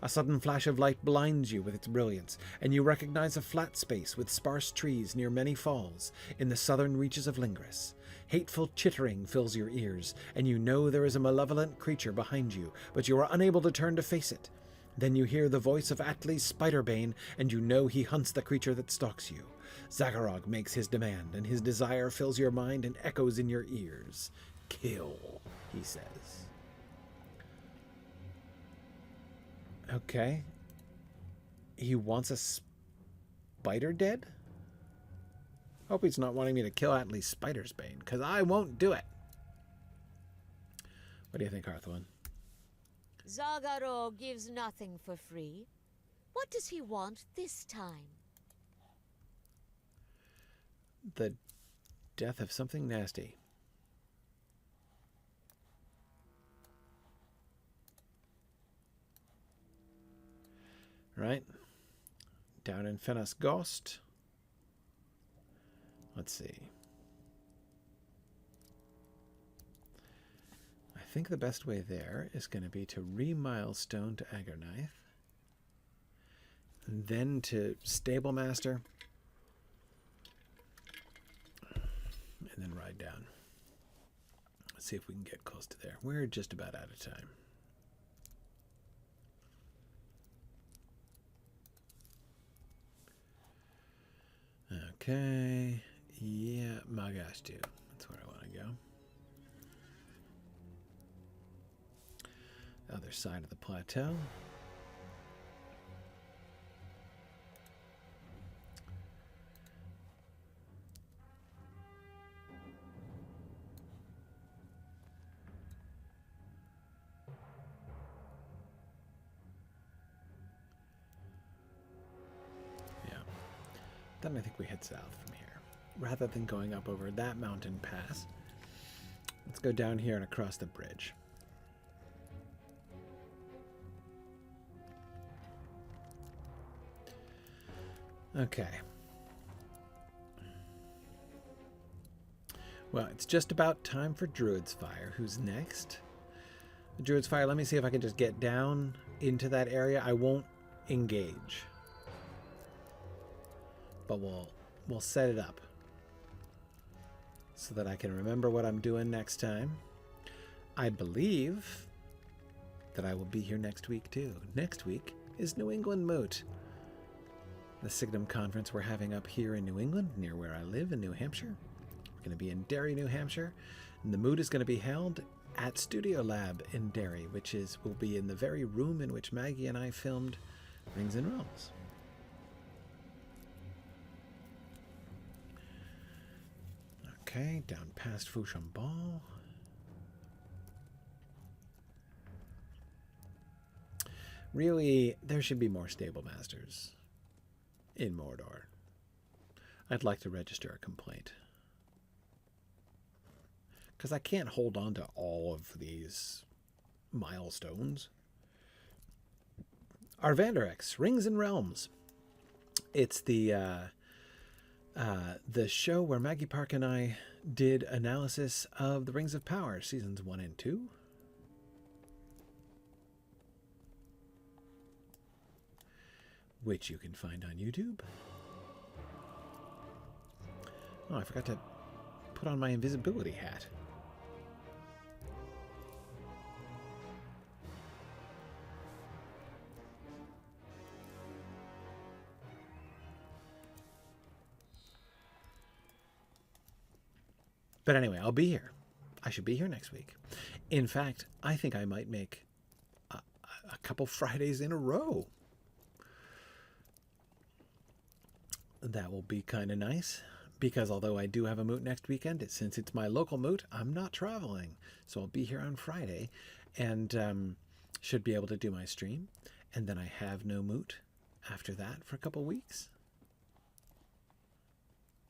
A sudden flash of light blinds you with its brilliance, and you recognize a flat space with sparse trees near many falls in the southern reaches of Lingris. Hateful chittering fills your ears, and you know there is a malevolent creature behind you, but you are unable to turn to face it. Then you hear the voice of Atli Spiderbane, and you know he hunts the creature that stalks you. Zagharog makes his demand, and his desire fills your mind and echoes in your ears. Kill, he says. Okay. He wants a spider dead? Hope he's not wanting me to kill Atli Spiderbane, because I won't do it. What do you think, Harthalin? Zagharog gives nothing for free. What does he want this time? The death of something nasty. Right? Down in Seregost. Let's see. I think the best way there is going to be to re-milestone to Agarknife. And then to Stablemaster. And then ride down. Let's see if we can get close to there. We're just about out of time. Okay. Yeah, Magastu. That's where I want to go. Other side of the plateau. Then I think we head south from here. Rather than going up over that mountain pass, let's go down here and across the bridge. Okay. Well, it's just about time for Druid's Fire. Who's next? Druid's Fire, let me see if I can just get down into that area. I won't engage. But we'll set it up so that I can remember what I'm doing next time. I believe that I will be here next week too. Next week is New England Moot, the Signum conference we're having up here in New England, near where I live in New Hampshire. We're going to be in Derry, New Hampshire, and the Moot is going to be held at Studio Lab in Derry, which will be in the very room in which Maggie and I filmed Rings and Realms. Okay, down past Fouchambal. Really, there should be more stable masters in Mordor. I'd like to register a complaint. Because I can't hold on to all of these milestones. Arvandarex, Rings and Realms. It's the show where Maggie Park and I did analysis of the Rings of Power, seasons 1 and 2. Which you can find on YouTube. Oh, I forgot to put on my invisibility hat. But anyway, I'll be here. I should be here next week. In fact, I think I might make a couple Fridays in a row. That will be kind of nice. because although I do have a moot next weekend, since it's my local moot, I'm not traveling. So I'll be here on Friday and should be able to do my stream. And then I have no moot after that for a couple weeks.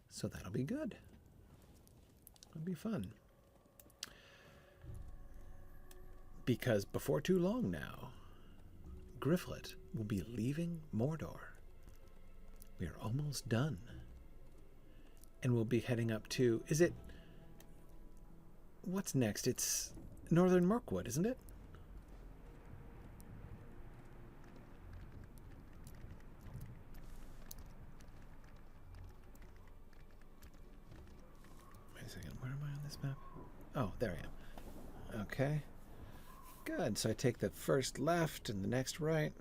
So that'll be good. It'll be fun. Because before too long now, Gryfflet will be leaving Mordor. We are almost done. And we'll be heading up to... Is it... What's next? It's Northern Mirkwood, isn't it? Wait a second. Where am I on this map? Oh, there I am. Okay. Good. So I take the first left and the next right.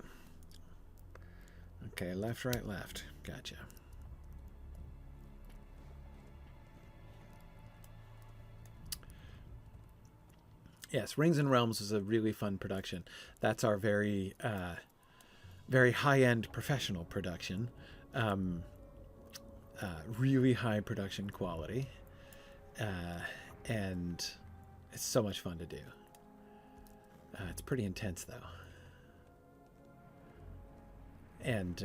Okay, left, right, left. Gotcha. Yes, Rings and Realms is a really fun production. That's our very high-end professional production. Really high production quality. And it's so much fun to do. It's pretty intense, though. And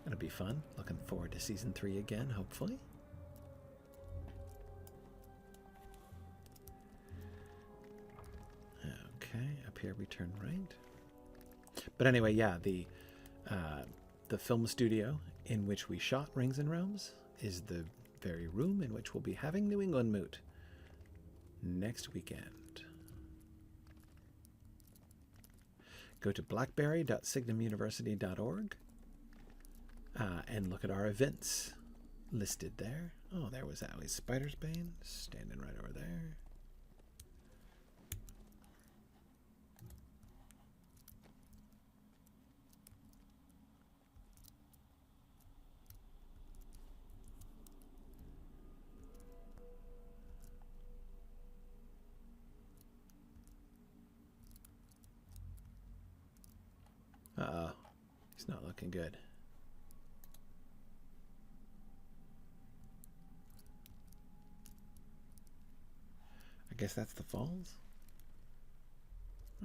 it'll be fun. Looking forward to Season 3 again, hopefully. Okay, up here we turn right. But anyway, yeah, the film studio in which we shot Rings and Realms is the very room in which we'll be having New England Moot next weekend. Go to blackberry.signumuniversity.org and look at our events listed there. Oh, there was Atli Spiderbane standing right over there. Uh-oh. He's not looking good. I guess that's the falls?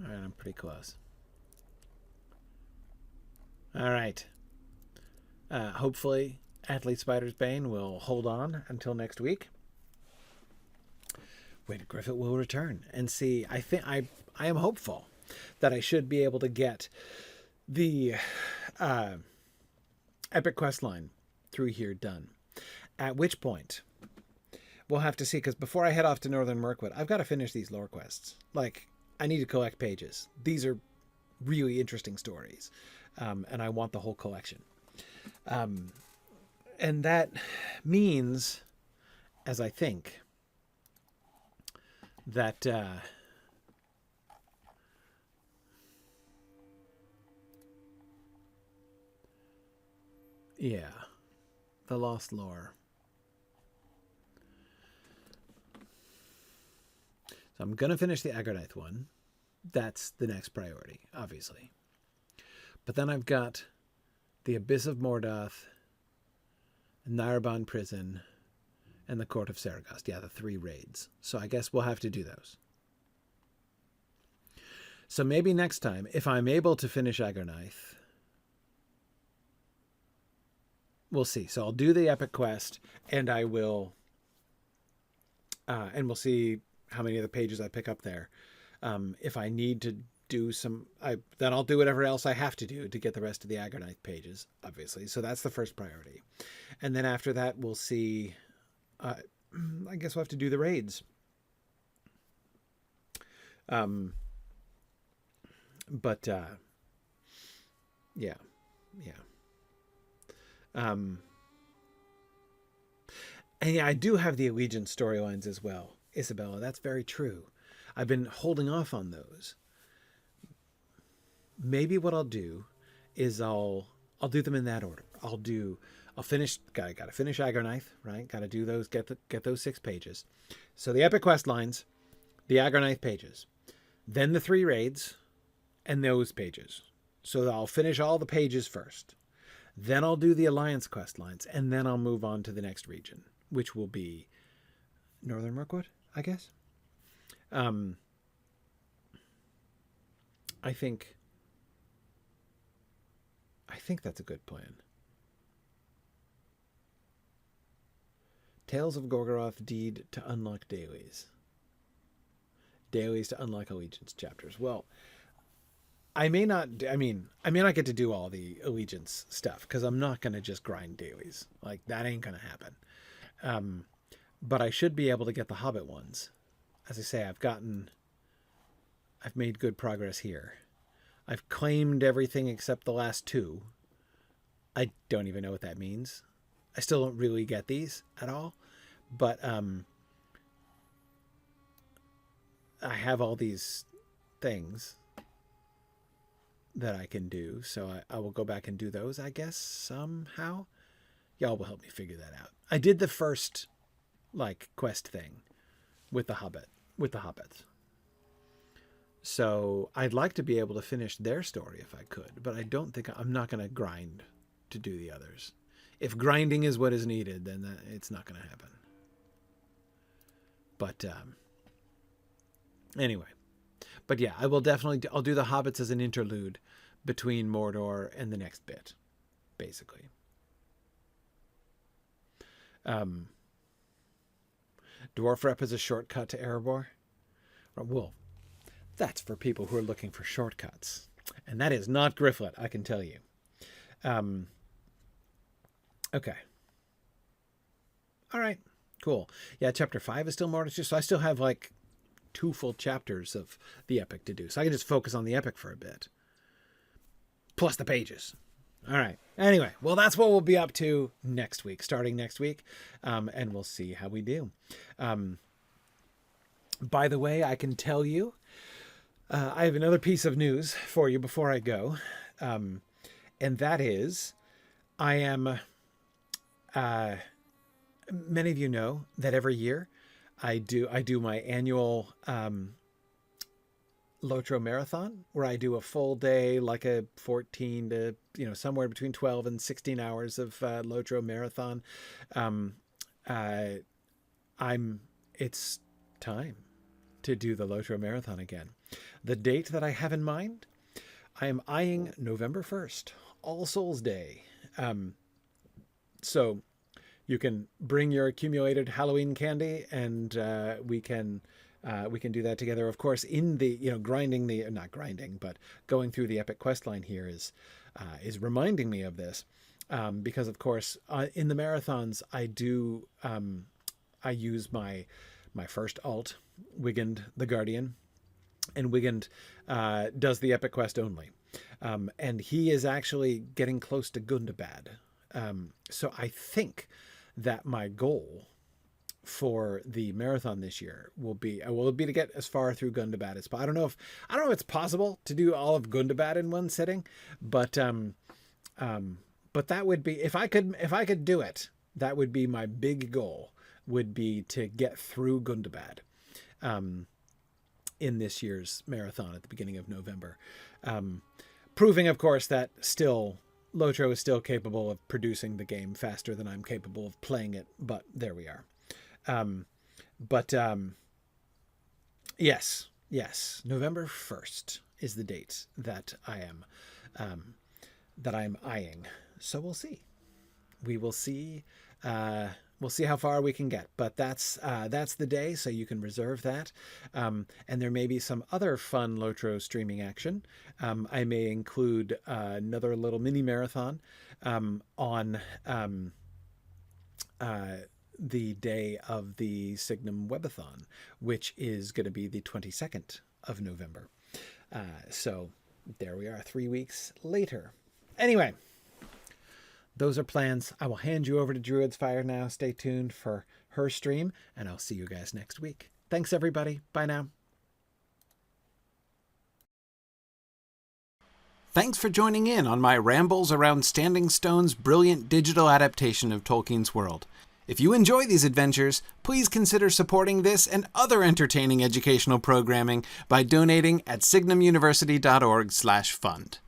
Alright, I'm pretty close. Alright. Hopefully, Atli Spiderbane will hold on until next week, when Gryfflet will return. And see, I think I am hopeful that I should be able to get the epic quest line through here done. At which point, we'll have to see, because before I head off to Northern Mirkwood, I've got to finish these lore quests. Like, I need to collect pages. These are really interesting stories, and I want the whole collection. And that means, as I think, that... yeah, the Lost Lore. So I'm going to finish the Aggronite one. That's the next priority, obviously. But then I've got the Abyss of Mordoth, Nairbon Prison, and the Court of Seregost. Yeah, the 3 raids. So I guess we'll have to do those. So maybe next time, if I'm able to finish Aggronite, we'll see. So I'll do the epic quest, and I will, and we'll see how many of the pages I pick up there. If I need to do some, then I'll do whatever else I have to do to get the rest of the Aggronite pages, obviously. So that's the first priority. And then after that, we'll see, I guess we'll have to do the raids. Yeah. And yeah, I do have the Allegiance storylines as well, Isabella. That's very true. I've been holding off on those. Maybe what I'll do is I'll do them in that order. I'll finish. Gotta finish Aggronite, right? Gotta do those. Get those 6 pages. So the epic quest lines, the Aggronite pages, then the 3 raids, and those pages. So I'll finish all the pages first. Then I'll do the Alliance quest lines, and then I'll move on to the next region, which will be Northern Mirkwood, I guess. I think that's a good plan. Tales of Gorgoroth Deed to unlock dailies. Dailies to unlock allegiance chapters. Well, I may not get to do all the allegiance stuff because I'm not going to just grind dailies. Like, that ain't going to happen. But I should be able to get the Hobbit ones. As I say, I've made good progress here. I've claimed everything except the last 2. I don't even know what that means. I still don't really get these at all. But I have all these things that I can do, so I will go back and do those, I guess, somehow. Y'all will help me figure that out. I did the first, like, quest thing with the hobbits. So I'd like to be able to finish their story if I could, but I'm not going to grind to do the others. If grinding is what is needed, then it's not going to happen. But anyway. But yeah, I'll do the hobbits as an interlude between Mordor and the next bit, basically. Dwarf Rep is a shortcut to Erebor. Well, that's for people who are looking for shortcuts. And that is not Gryfflet, I can tell you. Okay. All right, cool. Yeah, chapter 5 is still more. So I still have like 2 full chapters of the epic to do. So I can just focus on the epic for a bit. Plus the pages. All right. Anyway, well, that's what we'll be up to next week, starting next week. And we'll see how we do. By the way, I can tell you, I have another piece of news for you before I go. And that is, I am, many of you know that every year I do my annual Lotro marathon, where I do a full day, like a 14 to, somewhere between 12 and 16 hours of Lotro marathon. It's time to do the Lotro marathon again. The date that I have in mind, I am eyeing November 1st, All Souls Day. So you can bring your accumulated Halloween candy, and we can do that together. Of course, in the going through the epic quest line here is reminding me of this, because of course in the marathons I use my first alt, Wigand the Guardian, and Wigand does the epic quest only, and he is actually getting close to Gundabad. So I think that my goal for the marathon this year will be to get as far through Gundabad as possible. I don't know if it's possible to do all of Gundabad in one sitting, but that would be, if I could do it, that would be my big goal, would be to get through Gundabad in this year's marathon at the beginning of November, proving, of course, that Lotro is still capable of producing the game faster than I'm capable of playing it, but there we are. Yes, November 1st is the date that I am eyeing. So we'll see. We will see. We'll see how far we can get, but that's the day, so you can reserve that. And there may be some other fun Lotro streaming action. I may include another little mini marathon on the day of the Signum Webathon, which is going to be the 22nd of November. So there we are, 3 weeks later. Anyway, those are plans. I will hand you over to Druid's Fire now. Stay tuned for her stream, and I'll see you guys next week. Thanks, everybody. Bye now. Thanks for joining in on my rambles around Standing Stone's brilliant digital adaptation of Tolkien's world. If you enjoy these adventures, please consider supporting this and other entertaining educational programming by donating at signumuniversity.org/fund.